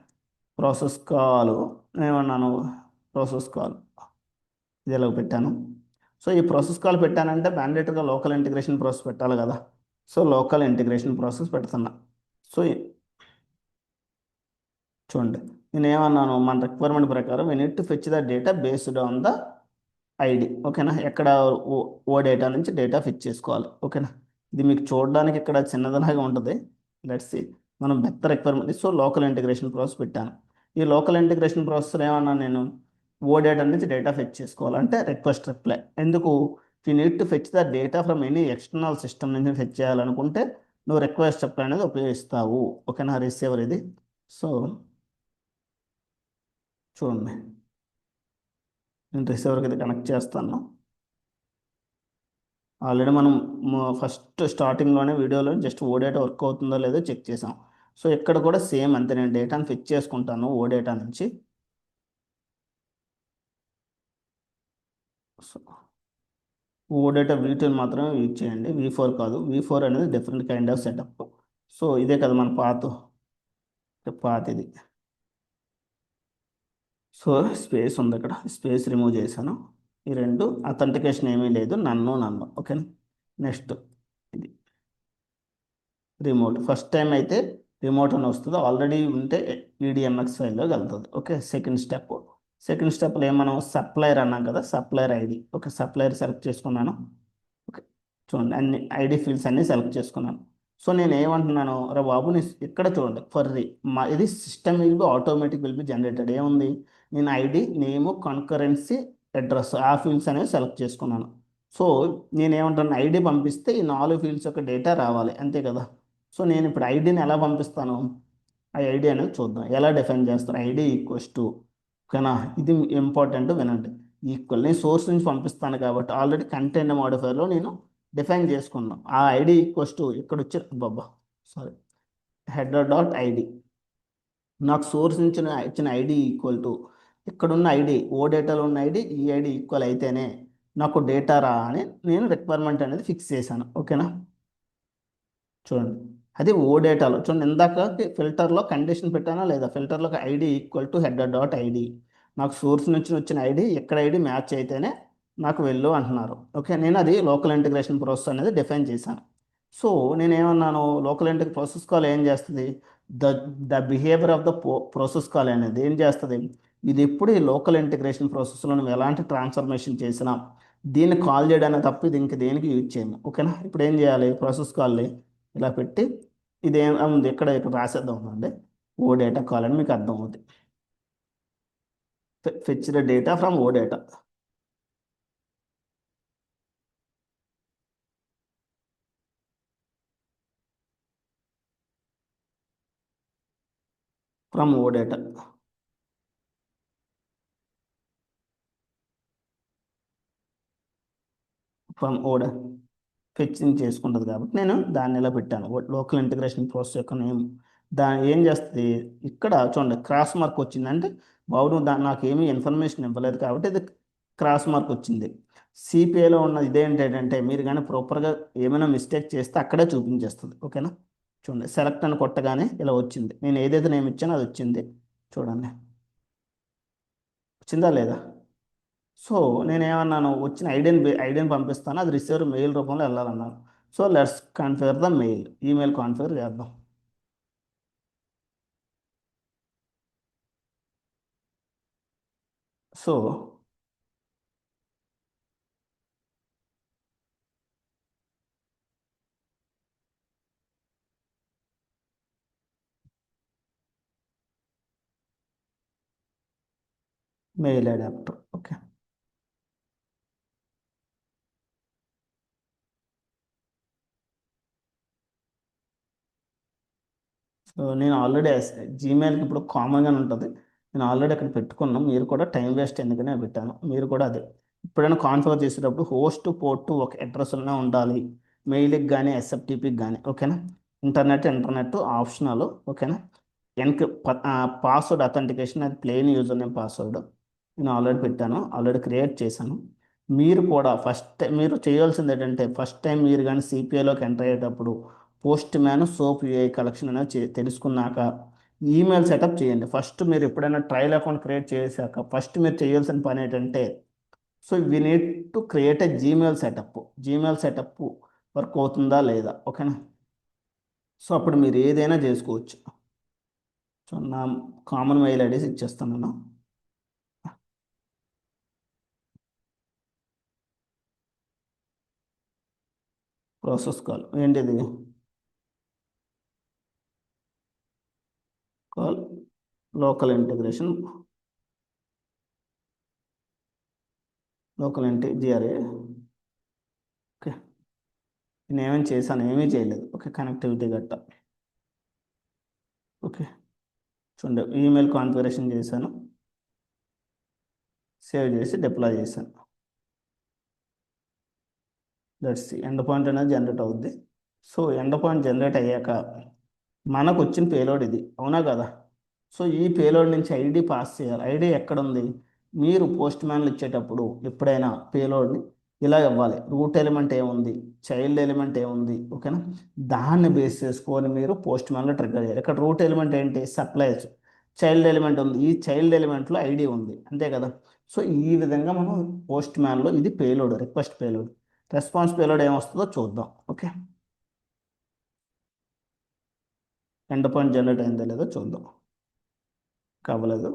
ప్రాసెస్ కాల్ ఏమన్నాను, ప్రాసెస్ కాల్ ఇది ఎలా పెట్టాను. సో ఈ ప్రాసెస్ కాల్ పెట్టానంటే మ్యాండేటరీగా లోకల్ ఇంటిగ్రేషన్ ప్రాసెస్ పెట్టాలి కదా. సో లోకల్ ఇంటిగ్రేషన్ ప్రాసెస్ పెడుతున్నా. సో చూడండి, నేను ఏమన్నాను, మన రిక్వైర్మెంట్ ప్రకారం we need to fetch the data based on the ID. ఓకేనా? ఎక్కడ ఓ ఓ డేటా నుంచి డేటా ఫెచ్ చేసుకోవాలి. ఓకేనా? ఇది మీకు చూడడానికి ఇక్కడ చిన్నదనగా ఉంటుంది. లెట్స్ సి మనం పెద్ద requirement. So local integration process పెట్టాను. ఈ లోకల్ ఇంటిగ్రేషన్ ప్రాసెస్ ఏమన్నా, నేను ఓ డేటా నుంచి డేటా ఫెచ్ చేసుకోవాలి అంటే రిక్వెస్ట్ రిప్లై. ఎందుకు, you need to fetch the data from any external system నుంచి ఫెచ్ చేయాలనుకుంటే నువ్వు రిక్వెస్ట్ రిప్లై అనేది ఉపయోగిస్తావు. ఓకేనా? రిసీవర్ ఇది. సో చూడండి, నేను రిసీవర్కి ఇది కనెక్ట్ చేస్తాను. ఆల్రెడీ మనం ఫస్ట్ స్టార్టింగ్లోనే వీడియోలో జస్ట్ ఓ డేటా వర్క్ అవుతుందో లేదో చెక్ చేసాం. సో ఇక్కడ కూడా సేమ్ అంతే, నేను డేటాను ఫిచ్ చేసుకుంటాను ఓ డేటా నుంచి. సో ఓ డేటా V2 మాత్రమే యూజ్ చేయండి, V4 కాదు. V4 అనేది different kind of setup. So ఇదే కదా మన పాత్ ఇది. సో స్పేస్ ఉంది, ఇక్కడ స్పేస్ రిమూవ్ చేశాను. ఈ రెండు అథెంటికేషన్ ఏమీ లేదు, నన్ను. ఓకేనా? నెక్స్ట్ ఇది రిమోట్. ఫస్ట్ టైం అయితే రిమోట్ అని వస్తుంది, ఆల్రెడీ ఉంటే EDMX ఫైల్లోకి వెళ్తుంది. ఓకే, సెకండ్ స్టెప్ సెకండ్ స్టెప్లో ఏం మనం సప్లయర్ అన్నాం కదా, supplier ID. Okay, supplier select చేసుకున్నాను. ఓకే, చూడండి అన్ని ఐడి ఫీల్డ్స్ అన్ని సెలెక్ట్ చేసుకున్నాను. సో నేను ఏమంటున్నాను రా బాబు, ఇక్కడ చూడండి ఫర్రీ మా ఇది system will be automatic will be generated ఏముంది, నేను ఐడి నేము కన్కరెన్సీ అడ్రస్ ఆ ఫీల్డ్స్ అనేవి సెలెక్ట్ చేసుకున్నాను. సో నేను ఏమంటాను, ఐడి పంపిస్తే ఈ 4 ఫీల్డ్స్ యొక్క డేటా రావాలి అంతే కదా. సో నేను ఇప్పుడు ఐడిని ఎలా పంపిస్తాను, ఆ ఐడి అనేది చూద్దాం ఎలా డిఫైన్ చేస్తారు. ఐడి ఈక్వల్స్ టు, ఓకేనా, ఇది ఇంపార్టెంట్ వినండి. ఈక్వల్ నేను సోర్స్ నుంచి పంపిస్తాను కాబట్టి ఆల్రెడీ కంటెంట్ మోడిఫైర్లో నేను డిఫైన్ చేసుకున్నాం. ఆ ఐడి ఈక్వల్స్ టు ఇక్కడ వచ్చి బాబా సారీ హెడర్ డాట్ ఐడి, నాకు సోర్స్ నుంచి ఇచ్చిన ఐడి ఈక్వల్ టు ఇక్కడున్న ఐడి ఓ డేటాలో ఉన్న ఐడి ఈ ఐడి ఈక్వల్ అయితేనే నాకు డేటా రా అని నేను రిక్వైర్మెంట్ అనేది ఫిక్స్ చేశాను. ఓకేనా, చూడండి అది ఓ డేటాలో చూడండి, ఇందాక ఫిల్టర్లో కండిషన్ పెట్టానా లేదా, ఫిల్టర్లో ID equal to header dot ID, నాకు సోర్స్ నుంచి వచ్చిన ఐడి ఎక్కడ ఐడి మ్యాచ్ అయితేనే నాకు వెళ్ళు అంటున్నారు. ఓకే, నేను అది లోకల్ ఇంటిగ్రేషన్ ప్రాసెస్ అనేది డిఫైన్ చేశాను. సో నేను ఏమన్నాను, లోకల్ ఇంటిగ్రేషన్ ప్రాసెస్ కాల్ ఏం చేస్తుంది, the the behaviour of the process call అనేది ఏం చేస్తుంది, ఇది ఎప్పుడు ఈ లోకల్ ఇంటిగ్రేషన్ ప్రాసెస్లో నువ్వు ఎలాంటి ట్రాన్స్ఫర్మేషన్ చేసినా దీన్ని కాల్ చేయడానికి తప్ప ఇది ఇంక దేనికి యూజ్ చేయము. ఓకేనా, ఇప్పుడు ఏం చేయాలి, ప్రాసెస్ కాల్ని ఇలా పెట్టి ఇదేం ఉంది ఇక్కడ ఇక్కడ రాసేద్దాం అండి, ఓ డేటా కాల్ అని మీకు అర్థం అవుతుంది. Fetch the data from OData, from OData, from O fetching చేసుకుంటుంది కాబట్టి నేను దాన్ని ఇలా పెట్టాను లోకల్ ఇంటిగ్రేషన్ ప్రాసెస్ యొక్క నేమ్. దాన్ని ఏం చేస్తుంది, ఇక్కడ చూడండి క్రాస్ మార్క్ వచ్చింది అంటే బాబు నాకు ఏమీ ఇన్ఫర్మేషన్ ఇవ్వలేదు కాబట్టి ఇది క్రాస్ మార్క్ వచ్చింది. సిపిఐలో ఉన్న ఇదేంటంటే మీరు కానీ ప్రాపర్గా ఏమైనా మిస్టేక్ చేస్తే అక్కడే చూపించేస్తుంది. ఓకేనా, చూడండి సెలెక్ట్ అని కొట్టగానే ఇలా వచ్చింది, నేను ఏదైతే నేమ్ ఇచ్చానో అది వచ్చింది. చూడండి వచ్చిందా లేదా. సో నేనేమన్నాను, వచ్చిన ఐడిని పంపిస్తాను, అది రిసీవర్ మెయిల్ రూపంలో వెళ్ళాలన్నాను. So let's configure the mail, email configure చేద్దాం. So mail adapter, okay. So నేను ఆల్రెడీ జీమెయిల్కి ఇప్పుడు కామన్గానే ఉంటుంది, నేను ఆల్రెడీ అక్కడ పెట్టుకున్నాం, మీరు కూడా టైం వేస్ట్ ఎందుకనే పెట్టాను, మీరు కూడా అదే ఇప్పుడైనా కాన్ఫిగర్ చేసేటప్పుడు హోస్ట్ పోర్టు ఒక అడ్రస్లోనే ఉండాలి, మెయిల్కి కానీ ఎస్ఎఫ్టీపీకి కానీ. ఓకేనా, ఇంటర్నెట్ ఆప్షనల్. ఓకేనా, ఎన్క్ పాస్వర్డ్ అథెంటికేషన్ అది ప్లెయిన్ యూజర్ నేమ్ పాస్వర్డ్ నేను ఆల్రెడీ పెట్టాను, ఆల్రెడీ క్రియేట్ చేశాను. మీరు కూడా మీరు చేయాల్సింది ఏంటంటే ఫస్ట్ టైం మీరు కానీ సిపిఐలోకి ఎంటర్ అయ్యేటప్పుడు Postman SoapUI collection అనేది తెలుసుకున్నాక ఈమెయిల్ సెటప్ చేయండి. ఫస్ట్ మీరు ఎప్పుడైనా ట్రయల్ అకౌంట్ క్రియేట్ చేశాక ఫస్ట్ మీరు చేయాల్సిన పని ఏంటంటే, so we need to create a Gmail setup work అవుతుందా లేదా. ఓకేనా, సో అప్పుడు మీరు ఏదైనా చేసుకోవచ్చు. సో నా కామన్ మెయిల్ ఐడీస్ ఇచ్చేస్తాను నేను. ప్రాసెస్ కాల్ ఏంటిది, కాల్ లోకల్ ఇంటిగ్రేషన్, లోకల్ ఇంటి జిఆర్ఏ. ఓకే, నేను ఏమేమి చేశాను, ఏమీ చేయలేదు. ఓకే, కనెక్టివిటీ గట్ట. ఓకే, చూడండి ఈమెయిల్ కాన్ఫిగరేషన్ చేశాను, సేవ్ చేసి డిప్లాయ్ చేశాను. దట్స్ ఎండ్ పాయింట్ అనేది జనరేట్ అవుద్ది. సో ఎండ్ పాయింట్ జనరేట్ అయ్యాక మనకు వచ్చిన పేలోడ్ ఇది, అవునా కదా. సో ఈ పేలోడ్ నుంచి ఐడి పాస్ చేయాలి. ఐడి ఎక్కడ ఉంది, మీరు పోస్ట్ మ్యాన్లు ఇచ్చేటప్పుడు ఎప్పుడైనా పేలోడ్ని ఇలా ఇవ్వాలి, రూట్ ఎలిమెంట్ ఏముంది, చైల్డ్ ఎలిమెంట్ ఏముంది. ఓకేనా, దాన్ని బేస్ చేసుకొని మీరు పోస్ట్ మ్యాన్లో ట్రిగ్గర్ చేయాలి. ఇక్కడ రూట్ ఎలిమెంట్ ఏంటి, సప్లైస్, చైల్డ్ ఎలిమెంట్ ఉంది, ఈ చైల్డ్ ఎలిమెంట్లో ఐడి ఉంది అంతే కదా. సో ఈ విధంగా మనం పోస్ట్ మ్యాన్లో ఇది payload, request payload. Response payload ఏమొస్తుందో చూద్దాం. ఓకే, ఎండ్ పాయింట్ జనరేట్ అయిందో లేదో చూద్దాం. కావలేదు.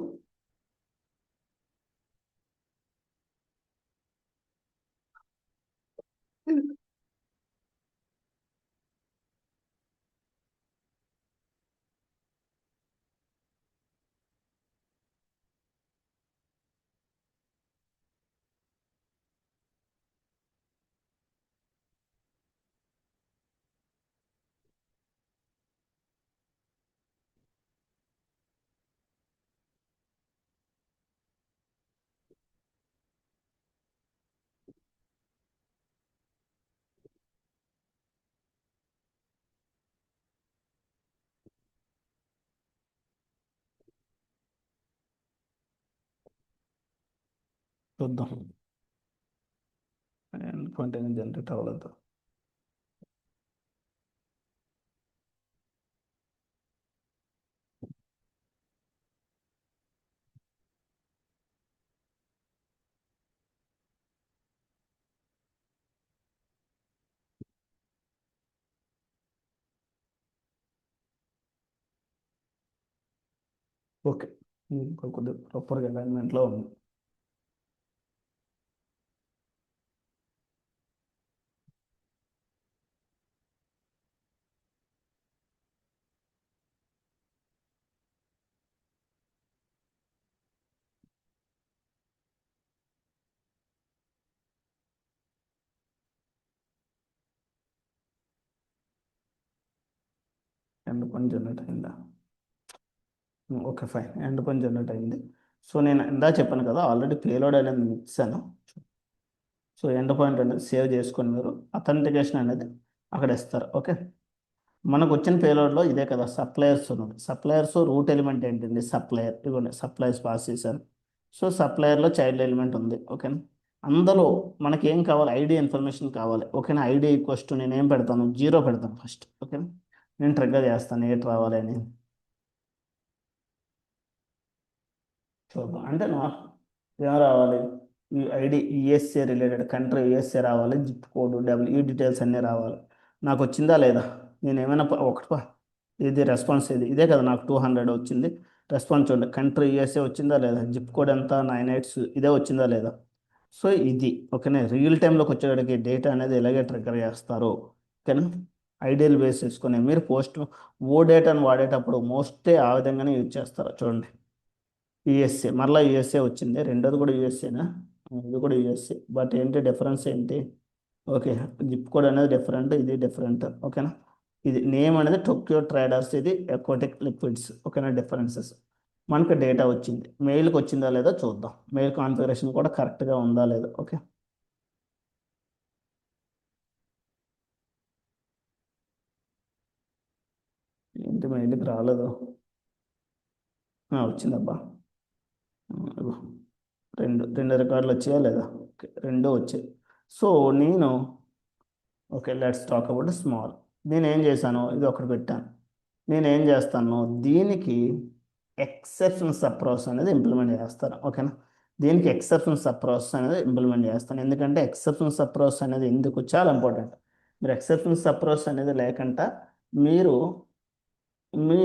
చూద్దాం. ఎండ్ పాయింట్ అనేది జనరేట్ అవ్వలేదు. ఓకే, ఇంకా కొద్దిగా ప్రాపర్గా అలైన్మెంట్లో ఉంది. ఎండ్ పాయింట్ జనరేట్ అయిందా? Okay fine, end point generate అయింది. సో నేను ఇందా చెప్పాను కదా, ఆల్రెడీ పేలోడ్ అనేది ఇచ్చాను. సో ఎండ్ పాయింట్ అనేది సేవ్ చేసుకొని మీరు అథెంటికేషన్ అనేది అక్కడ ఇస్తారు. ఓకే, మనకు వచ్చిన పేలోడ్లో ఇదే కదా సప్లయర్స్ ఉన్నది. సప్లయర్స్ రూట్ ఎలిమెంట్ ఏంటండి? సప్లయర్. ఇవ్వండి సప్లయర్స్ పాస్ చేశాను. సో సప్లయర్లో చైల్డ్ ఎలిమెంట్ ఉంది. ఓకేనా, అందులో మనకి ఏం కావాలి? ఐడి ఇన్ఫర్మేషన్ కావాలి. ఓకేనా, ఐడి ఈక్వల్స్ టు నేను ఏం పెడతాను? 0 పెడతాను ఫస్ట్. ఓకేనా, నేను ట్రిగ్గర్ చేస్తాను ఏట్ రావాలి అని. చూద్దాం. అంటే నా ఏం రావాలి? ఈ ID USA related country USA రావాలి, జిప్ కోడ్ డబ్ల్యూ ఈ డీటెయిల్స్ అన్నీ రావాలి. నాకు వచ్చిందా లేదా? నేను ఏమైనా ఇది రెస్పాన్స్ ఇదే కదా, నాకు 200 వచ్చింది. రెస్పాన్స్ చూడండి, కంట్రీ యుఎస్ఏ వచ్చిందా లేదా? జిప్ కోడ్ ఎంత? 98 ఇదే వచ్చిందా లేదా? సో ఇది ఓకేనా. రియల్ టైంలోకి వచ్చేటికి డేటా అనేది ఇలాగే ట్రిగ్గర్ చేస్తారు. ఓకేనా, ఐడియల్ బేస్ చేసుకొని మీరు పోస్ట్ ఓ డేటాను వాడేటప్పుడు మోస్ట్లీ ఆ విధంగానే యూజ్ చేస్తారు. చూడండి, యుఎస్ఏ, మరలా యుఎస్ఏ వచ్చింది. రెండోది కూడా యుఎస్ఏనా? ఇది కూడా యుఎస్ఏ. బట్ ఏంటి డిఫరెన్స్ ఏంటి? ఓకే, జిప్ కోడ్ అనేది డిఫరెంట్, ఇది డిఫరెంట్. ఓకేనా, ఇది నేమ్ అనేది టోక్యో ట్రేడర్స్, ఇది ఎకోటిక్ లిక్విడ్స్. ఓకేనా, డిఫరెన్సెస్. మనకు డేటా వచ్చింది. మెయిల్కి వచ్చిందా లేదా చూద్దాం. మెయిల్ కాన్ఫిగరేషన్ కూడా కరెక్ట్గా ఉందా లేదా. ఓకే, ఏంటి మెయిల్కి రాలేదు? వచ్చిందబ్బా. ఇదిగో. రెండు రెండు రికార్డులు వచ్చాయా లేదా? ఓకే, రెండు వచ్చాయి. సో నేను okay, let's talk about small. నేను ఏం చేశాను? ఇది ఒకటి పెట్టాను. నేను ఏం చేస్తాను? దీనికి ఎక్సెప్షన్ సబ్ ప్రాసెస్ అనేది ఇంప్లిమెంట్ చేస్తాను. ఓకేనా, దీనికి ఎక్సెప్షన్ సబ్ ప్రాసెస్ అనేది ఇంప్లిమెంట్ చేస్తాను. ఎందుకంటే ఎక్సెప్షన్ సబ్ ప్రాసెస్ అనేది ఎందుకు చాలా ఇంపార్టెంట్. మీరు ఎక్సెప్షన్ సబ్ ప్రాసెస్ అనేది లేకుండా మీరు మీ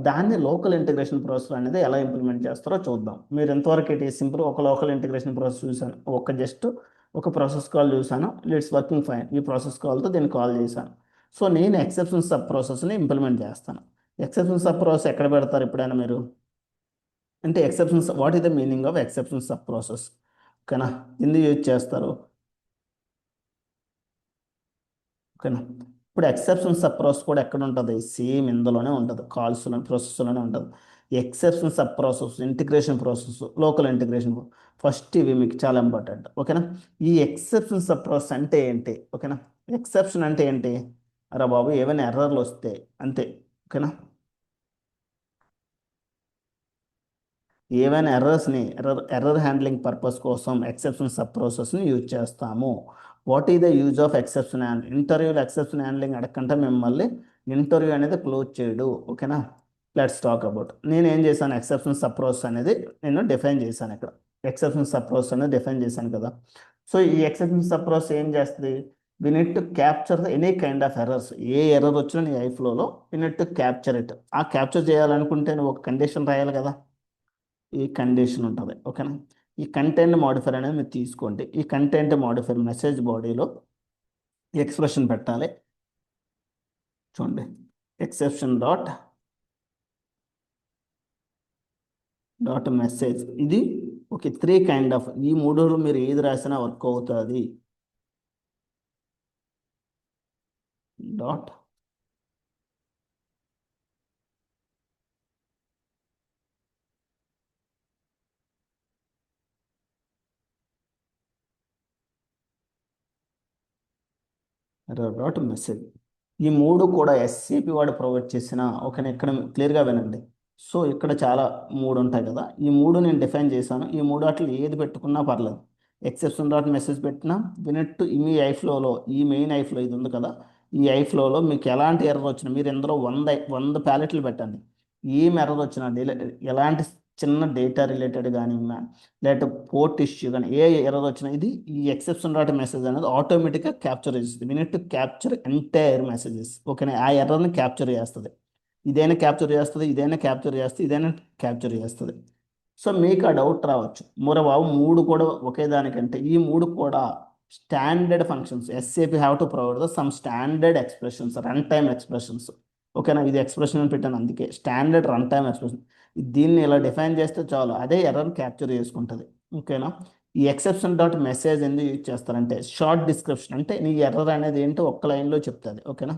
దాన్ని లోకల్ ఇంటిగ్రేషన్ ప్రాసెస్ అనేది ఎలా ఇంప్లిమెంట్ చేస్తారో చూద్దాం. మీరు ఎంతవరకు ఇట్ ఈ సింపుల్ ఒక లోకల్ ఇంటిగ్రేషన్ ప్రాసెస్ చూశాను, ఒక జస్ట్ ఒక ప్రాసెస్ కాల్ చూశాను, ఇట్స్ వర్కింగ్ ఫైన్. ఈ ప్రాసెస్ కాల్తో దీన్ని కాల్ చేశాను. సో నేను ఎక్సెప్షన్ సబ్ ప్రాసెస్ని ఇంప్లిమెంట్ చేస్తాను. ఎక్సెప్షన్ సబ్ ప్రాసెస్ ఎక్కడ పెడతారు ఎప్పుడైనా మీరు? అంటే exceptions, what is the meaning of exception sub process? ఓకేనా, ఎందుకు యూజ్ చేస్తారు? ఓకేనా, ఇప్పుడు ఎక్సెప్షన్ సబ్ ప్రాసెస్ కూడా ఎక్కడ ఉంటుంది? సేమ్ ఇందులోనే ఉంటుంది, కాల్స్లో ప్రాసెస్లోనే ఉంటుంది. Exception sub process, integration process, local integration. First ఇవి మీకు చాలా ఇంపార్టెంట్. ఓకేనా, ఈ ఎక్సెప్షన్ సబ్ ప్రాసెస్ అంటే ఏంటి? ఓకేనా, ఎక్సెప్షన్ అంటే ఏంటి? అరే బాబు, ఏమైనా ఎర్రర్లు వస్తే అంతే. ఓకేనా, ఏవైనా ఎర్రర్ హ్యాండ్లింగ్ పర్పస్ కోసం ఎక్సెప్షన్ సబ్ ప్రాసెస్ని యూజ్ చేస్తాము. వాట్ ఈ the use of exception handling? ఇంటర్వ్యూలో ఎక్సెప్షన్ హ్యాండ్లింగ్ అడగకుండా మిమ్మల్ని ఇంటర్వ్యూ అనేది క్లోజ్ చేయడు. ఓకేనా, లెట్స్ టాక్ అబౌట్. నేను ఏం చేశాను? ఎక్సెప్షన్ సబ్ ప్రాసెస్ అనేది నేను డిఫైన్ చేశాను ఇక్కడ. ఎక్సెప్షన్ సబ్ ప్రాసెస్ అనేది డిఫైన్ చేశాను కదా. సో ఈ ఎక్సెప్షన్ సబ్ ప్రాసెస్ ఏం చేస్తుంది? We need to capture any kind of errors. ఏ ఎర్రర్ వచ్చినా నీ ఐఫ్లోలో we need to capture it. ఆ క్యాప్చర్ చేయాలనుకుంటే నువ్వు ఒక కండిషన్ రాయాలి కదా. ఈ కండిషన్ ఉంటుంది. ఓకేనా, ఈ కంటెంట్ మాడిఫైర్ అనేది మీరు తీసుకోండి. ఈ కంటెంట్ మాడిఫైర్ మెసేజ్ బాడీలో ఎక్స్ప్రెషన్ పెట్టాలి. చూడండి, ఎక్సెప్షన్ డాట్ డాట్ మెసేజ్. ఇది ఓకే, త్రీ కైండ్ ఆఫ్, ఈ మూడులో మీరు ఏది రాసినా వర్క్ అవుతుంది. Dot dot message. ఈ మూడు కూడా ఎస్సిపి వాడు ప్రొవైడ్ చేసిన. ఓకేనా, ఇక్కడ క్లియర్గా వినండి. సో ఇక్కడ చాలా మూడు ఉంటాయి కదా, ఈ మూడు నేను డిఫైన్ చేశాను. ఈ మూడు అట్లా ఏది పెట్టుకున్నా పర్లేదు. ఎక్సెప్షన్ డాట్ మెసేజ్ పెట్టినా వినట్టు మీ ఐఫ్లోలో ఈ మెయిన్ ఐఫ్లో ఇది ఉంది కదా, ఈ ఐఫ్లోలో మీకు ఎలాంటి ఎర్రర్ వచ్చినా మీరు ఇందులో 100 ప్యాలెట్లు పెట్టండి. ఏం ఎర్రర్ వచ్చినా ఎలాంటి చిన్న డేటా రిలేటెడ్ కానీ లేకపోతే పోర్ట్ ఇష్యూ కానీ ఏ ఎర్రర్ వచ్చినా ఇది ఈ ఎక్సెప్షన్ డాట్ మెసేజ్ అనేది ఆటోమేటిక్గా క్యాప్చర్ చేస్తుంది. We need to capture entire messages. ఓకేనా, ఆ ఎర్రర్ని క్యాప్చర్ చేస్తుంది. ఇదైనా క్యాప్చర్ చేస్తుంది, ఇదైనా క్యాప్చర్ చేస్తుంది, ఇదైనా క్యాప్చర్ చేస్తుంది. సో మీకు ఆ డౌట్ రావచ్చు, మూర బాబు మూడు కూడా ఒకే దానికంటే ఈ మూడు కూడా standard functions. SAP have to provide the sum standard expressions, run time expressions. ఓకేనా, ఇది ఎక్స్ప్రెషన్ అని పెట్టాను అందుకే స్టాండర్డ్ రన్ టైమ్ ఎక్స్ప్రెషన్. దీన్ని ఇలా డిఫైన్ చేస్తే చాలు, అదే ఎర్రర్ క్యాప్చర్ చేసుకుంటుంది. ఓకేనా, ఈ ఎక్సెప్షన్ డాట్ మెసేజ్ ఎందుకు యూజ్ చేస్తారంటే షార్ట్ డిస్క్రిప్షన్, అంటే నీ ఎర్రర్ అనేది ఏంటో ఒక్క లైన్లో చెప్తుంది. ఓకేనా,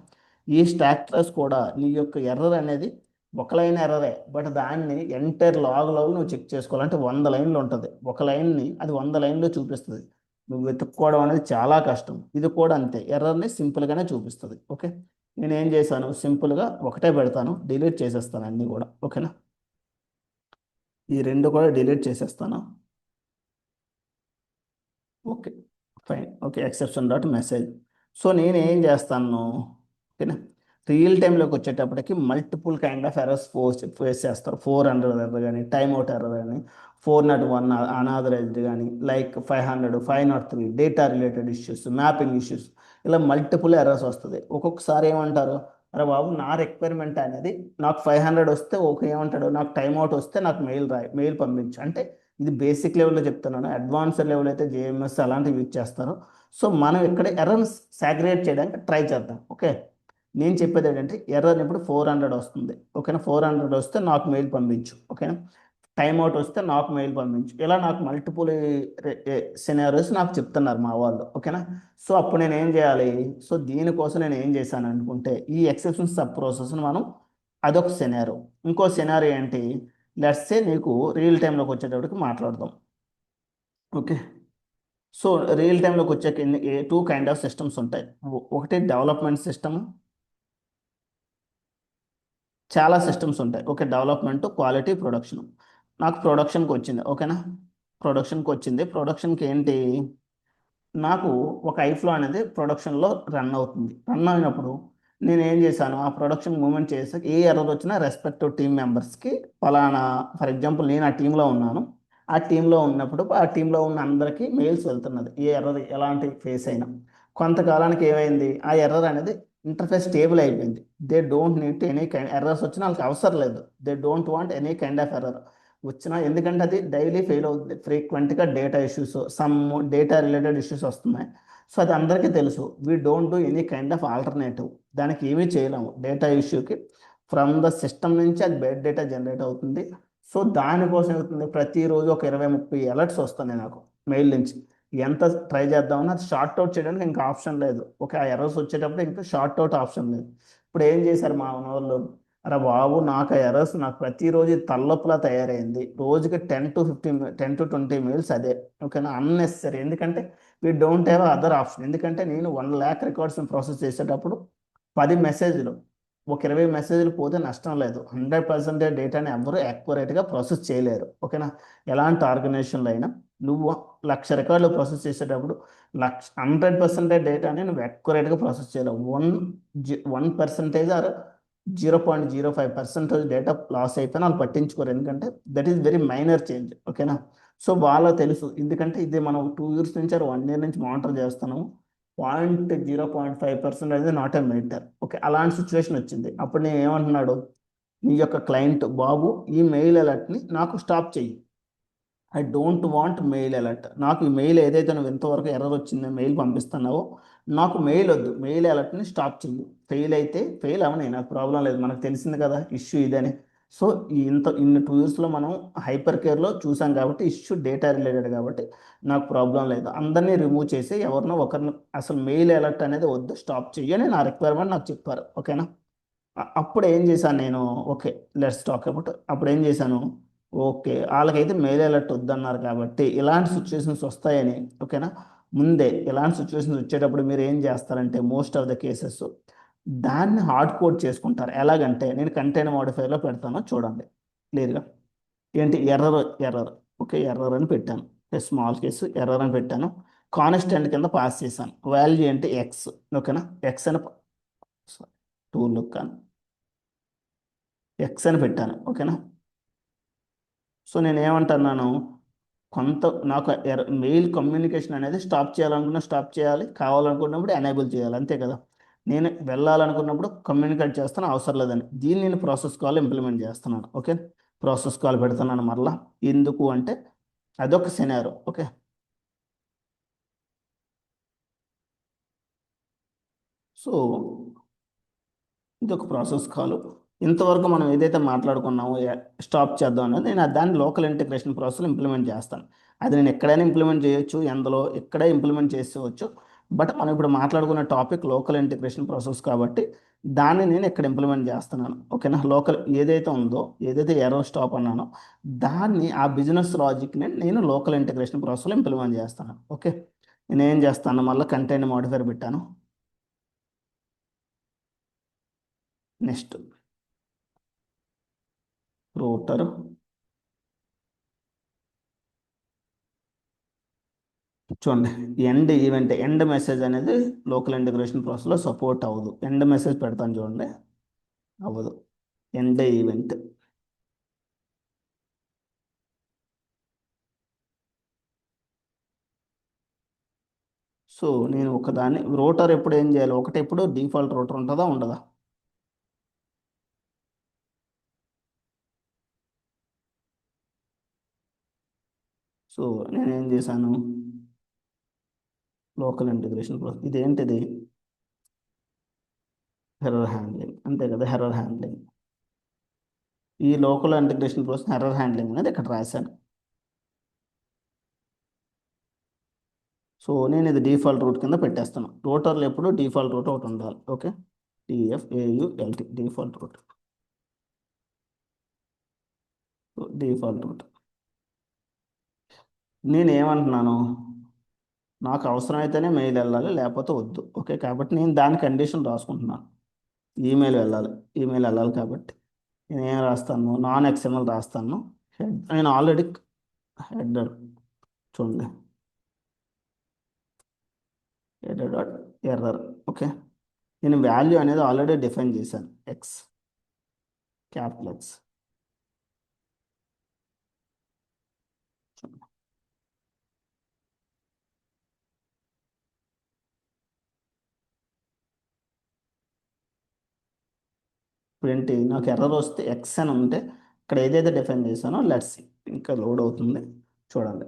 ఈ స్టాక్టర్స్ కూడా నీ యొక్క ఎర్రర్ అనేది ఒక లైన్ ఎర్రరే, బట్ దాన్ని ఎంటైర్ లాగ్లో నువ్వు చెక్ చేసుకోవాలంటే 100 లైన్లు ఉంటుంది. ఒక లైన్ని అది 100 లైన్లో చూపిస్తుంది. నువ్వు వెతుక్కోవడం అనేది చాలా కష్టం. ఇది కూడా అంతే, ఎర్రర్ని సింపుల్గానే చూపిస్తుంది. ఓకే, నేను ఏం చేశాను, సింపుల్గా ఒకటే పెడతాను, డిలీట్ చేసేస్తాను అన్నీ కూడా. ఓకేనా, ఈ రెండు కూడా డిలీట్ చేసేస్తాను. Okay, fine. Okay, exception dot message. So నేను ఏం చేస్తాను, ఓకేనా, రియల్ టైంలోకి వచ్చేటప్పటికి multiple kind of errors face చేస్తారు. 400 ఎర్రర్ కానీ, టైమ్ అవుట్ ఎర్రర్ కానీ, 401 అనాథరైజ్డ్ కానీ, like 500, 503 data related issues, mapping issues, ఇలా మల్టిపుల్ ఎర్రర్స్ వస్తుంది. ఒక్కొక్కసారి ఏమంటారు, అరే బాబు నా రిక్వైర్మెంట్ అనేది నాకు 500 వస్తే ఓకే, ఏమంటాడు, నాకు టైం అవుట్ వస్తే నాకు మెయిల్ పంపించు అంటే. ఇది బేసిక్ లెవెల్లో చెప్తున్నాను, అడ్వాన్స్డ్ లెవెల్ అయితే జేఎంఎస్ అలాంటివి యూజ్ చేస్తారు. సో మనం ఇక్కడ ఎర్రర్స్ సాగ్రిగేట్ చేయడానికి ట్రై చేద్దాం. ఓకే, నేను చెప్పేది ఏంటంటే ఎర్రర్ ఇప్పుడు 400 వస్తుంది. ఓకేనా, 400 వస్తే నాకు మెయిల్ పంపించు. ఓకేనా, టైం అవుట్ వస్తే నాకు మెయిల్ పంపించు. ఇలా నాకు మల్టిపుల్ సినారియోస్ నాకు చెప్తున్నారు మా వాళ్ళు. ఓకేనా, సో అప్పుడు నేను ఏం చేయాలి, సో దీనికోసం నేను ఏం చేశాను అనుకుంటే ఈ ఎక్సెప్షన్ సబ్ ప్రాసెస్ని మనం, అదొక సినారో. ఇంకో సినారో ఏంటి, లెట్స్ సే నీకు రియల్ టైంలోకి వచ్చేటప్పటికి మాట్లాడదాం. ఓకే, సో రియల్ టైంలోకి వచ్చాక 2 కైండ్ ఆఫ్ సిస్టమ్స్ ఉంటాయి. ఒకటి డెవలప్మెంట్ సిస్టమ్, చాలా సిస్టమ్స్ ఉంటాయి. Okay, development, quality, production. నాకు ప్రొడక్షన్కి వచ్చింది. ఓకేనా, ప్రొడక్షన్కి వచ్చింది. ప్రొడక్షన్కి ఏంటి, నాకు ఒక ఐఫ్లో అనేది ప్రొడక్షన్లో రన్ అవుతుంది. రన్ అయినప్పుడు నేను ఏం చేశాను, ఆ ప్రొడక్షన్ మూమెంట్ చేసాక ఏ ఎర్రర్ వచ్చినా రెస్పెక్టివ్ టీమ్ మెంబర్స్కి ఫలానా, ఫర్ ఎగ్జాంపుల్ నేను ఆ టీంలో ఉన్నాను, ఆ టీంలో ఉన్నప్పుడు ఆ టీంలో ఉన్న అందరికీ మెయిల్స్ వెళ్తున్నది, ఏ ఎర్రర్ ఎలాంటి ఫేస్ అయినా. కొంతకాలానికి ఏమైంది, ఆ ఎర్రర్ అనేది ఇంటర్ఫేస్ స్టేబుల్ అయిపోయింది. They don't need any kind errors వచ్చినా వాళ్ళకి అవసరం లేదు. They don't want any kind of error వచ్చినా, ఎందుకంటే అది డైలీ ఫెయిల్ అవుతుంది. ఫ్రీక్వెంట్గా data issues, some data related issues వస్తున్నాయి. సో అది అందరికీ తెలుసు. We don't do any kind of alternative, దానికి ఏమీ చేయలేము డేటా ఇష్యూకి. ఫ్రమ్ ద సిస్టమ్ నుంచి అది బెడ్ డేటా జనరేట్ అవుతుంది. సో దానికోసం అవుతుంది ప్రతిరోజు ఒక 20-30 అలర్ట్స్ వస్తున్నాయి నాకు మెయిల్ నుంచి. ఎంత ట్రై చేద్దామని అది షార్ట్ అవుట్ చేయడానికి ఇంకా ఆప్షన్ లేదు. ఓకే, ఆ ఎర్రర్స్ వచ్చేటప్పుడు ఇంకా షార్ట్ అవుట్ ఆప్షన్ లేదు. ఇప్పుడు ఏం చేశారు మా వాళ్ళు, అరే బాబు నాకు ఆ ఎర్రర్స్ నాకు ప్రతిరోజు తలనొప్పిలా తయారైంది. రోజుకి 10 to 20 మెయిల్స్ అదే. ఓకేనా, అన్నెసరీ. ఎందుకంటే we don't have other option. ఎందుకంటే నేను 1 lakh రికార్డ్స్ని ప్రాసెస్ చేసేటప్పుడు 10 మెసేజ్లు, ఒక 20 మెసేజ్లు పోతే నష్టం లేదు. 100% డేటాని ఎవరు యాక్యురేట్గా ప్రాసెస్ చేయలేరు. ఓకేనా, ఎలాంటి ఆర్గనైజేషన్లో అయినా నువ్వు 1,00,000 రికార్డులు ప్రాసెస్ చేసేటప్పుడు 100% డేటాని నువ్వు యాక్యురేట్గా ప్రాసెస్ చేయలేవు. 1% ఆర్ 0.05% డేటా లాస్ అయిపోయినా వాళ్ళు పట్టించుకోరు. ఎందుకంటే that is very minor change. ఓకేనా, సో వాళ్ళకి తెలుసు. ఎందుకంటే ఇది మనం 2 years నుంచి 1 year నుంచి మానిటర్ చేస్తున్నాము. 0.05% అనేది నాట్ ఏ మీటర్. ఓకే, అలాంటి సిచ్యువేషన్ వచ్చింది. అప్పుడు నేను ఏమంటున్నాడు, నీ యొక్క క్లయింట్, బాబు ఈ మెయిల్ అలర్ట్ని నాకు స్టాప్ చెయ్యి. I don't want mail alert. నాకు ఈ మెయిల్ ఏదైతే నువ్వు ఇంతవరకు ఎర్రర్ వచ్చిందో మెయిల్ పంపిస్తున్నావో నాకు మెయిల్ వద్దు, మెయిల్ అలర్ట్ని స్టాప్ చెయ్యి. ఫెయిల్ అయితే ఫెయిల్ అవని, నాకు ప్రాబ్లం లేదు. మనకు తెలిసింది కదా ఇష్యూ ఇదని. సో ఇన్ని 2 yearsలో మనం హైపర్ కేర్లో చూసాం కాబట్టి ఇష్యూ డేటా రిలేటెడ్ కాబట్టి నాకు ప్రాబ్లం లేదు. అందరినీ రిమూవ్ చేసి ఎవరినో ఒకరిని అసలు మెయిల్ అలర్ట్ అనేది వద్దు, స్టాప్ చెయ్యి అని నా రిక్వైర్మెంట్ నాకు చెప్పారు. ఓకేనా, అప్పుడు ఏం చేశాను నేను, ఓకే లెట్స్ టాక్ అబౌట్. అప్పుడు ఏం చేశాను, ఓకే వాళ్ళకైతే మెయిల్ అలర్ట్ వద్దన్నారు కాబట్టి ఇలాంటి సిచ్యువేషన్స్ వస్తాయని. ఓకేనా, ముందే ఇలాంటి సిచ్యువేషన్స్ వచ్చేటప్పుడు మీరు ఏం చేస్తారంటే మోస్ట్ ఆఫ్ ద కేసెస్ దాన్ని హార్డ్ కోడ్ చేసుకుంటారు. ఎలాగంటే నేను కంటైనర్ మోడిఫైర్లో పెడతాను చూడండి క్లియర్గా. ఏంటి ఎర్రర్, ఎర్రర్. ఓకే, ఎర్రర్ అని పెట్టాను. స్మాల్ కేసు ఎర్రర్ అని పెట్టాను. కాన్స్టెంట్ కింద పాస్ చేశాను. వాల్యూ అంటే ఎక్స్. ఓకేనా, ఎక్స్ అని టూ లుక్ అని ఎక్స్ అని పెట్టాను. ఓకేనా, సో నేను ఏమంటున్నాను, కొంత నాకు మెయిల్ కమ్యూనికేషన్ అనేది స్టాప్ చేయాలనుకున్నా స్టాప్ చేయాలి, కావాలనుకున్నప్పుడు ఎనేబుల్ చేయాలి, అంతే కదా. నేను వెళ్ళాలనుకున్నప్పుడు కమ్యూనికేట్ చేస్తాను, అవసరం లేదని దీన్ని నేను ప్రాసెస్ కాల్ ఇంప్లిమెంట్ చేస్తున్నాను. ఓకే, ప్రాసెస్ కాల్ పెడుతున్నాను మరలా. ఎందుకు అంటే అదొక సినారో. ఓకే, సో ఇది ఒక ప్రాసెస్ కాల్. ఇంతవరకు మనం ఏదైతే మాట్లాడుకున్నామో స్టాప్ చేద్దాం అనేది, నేను దాన్ని లోకల్ ఇంటిగ్రేషన్ ప్రాసెస్ ఇంప్లిమెంట్ చేస్తాను. అది నేను ఎక్కడైనా ఇంప్లిమెంట్ చేయొచ్చు, ఎందులో ఎక్కడే ఇంప్లిమెంట్ చేసుకోవచ్చు. బట్ మనం ఇప్పుడు మాట్లాడుకున్న టాపిక్ లోకల్ ఇంటిగ్రేషన్ ప్రాసెస్ కాబట్టి దాన్ని నేను ఇక్కడ ఇంప్లిమెంట్ చేస్తున్నాను. ఓకేనా, లోకల్ ఏదైతే ఉందో, ఏదైతే ఎర్రర్ స్టాప్ అన్నానో దాన్ని, ఆ బిజినెస్ లాజిక్ని నేను లోకల్ ఇంటిగ్రేషన్ ప్రాసెస్లో ఇంప్లిమెంట్ చేస్తాను. ఓకే, నేను ఏం చేస్తాను, మళ్ళీ కంటెంట్ మోడిఫైర్ పెట్టాను. Next router. చూడండి, ఎండ్ మెసేజ్ అనేది లోకల్ ఇంటిగ్రేషన్ ప్రాసెస్లో సపోర్ట్ అవ్వదు. ఎండ్ మెసేజ్ పెడతాను చూడండి, అవ్వదు. End event. సో నేను ఒకదాన్ని రూటర్ ఎప్పుడు ఏం చేయాలి, ఒకటి ఎప్పుడు డిఫాల్ట్ రూటర్ ఉంటుందా ఉండదా. సో నేను ఏం చేశాను, లోకల్ ఇంటిగ్రేషన్ ప్రాసెస్ ఇదేంటిది, ఎర్రర్ హ్యాండ్లింగ్, అంతే కదా, ఎర్రర్ హ్యాండ్లింగ్. ఈ local integration process error handling అనేది ఇక్కడ రాశాను. సో నేను ఇది డిఫాల్ట్ రూట్ కింద పెట్టేస్తాను. రూటర్లో ఎప్పుడు డిఫాల్ట్ రూట్ ఒకటి ఉండాలి. Okay, D F A U L T default route. Default route. నేను ఏమంటున్నాను, నాకు అవసరమైతేనే మెయిల్ వెళ్ళాలి, లేకపోతే వద్దు. ఓకే, కాబట్టి నేను దాని కండిషన్ రాసుకుంటున్నాను. ఈమెయిల్ వెళ్ళాలి, ఈమెయిల్ వెళ్ళాలి కాబట్టి నేను ఏం రాస్తాను, నాన్ ఎక్స్ఎంఎల్ రాస్తాను. నేను ఆల్రెడీ హెడర్ చూడండి, హెడర్ డాట్ ఎర్రర్. ఓకే, నేను వాల్యూ అనేది ఆల్రెడీ డిఫైన్ చేశాను, ఎక్స్, క్యాపిటల్ ఎక్స్. ఇప్పుడు ఏంటి, నాకు ఎర్రర్ వస్తే ఎక్స్ అని ఉంటే ఇక్కడ ఏదైతే డిఫైన్ చేశానో లెట్స్ ఇంకా లోడ్ అవుతుంది చూడండి.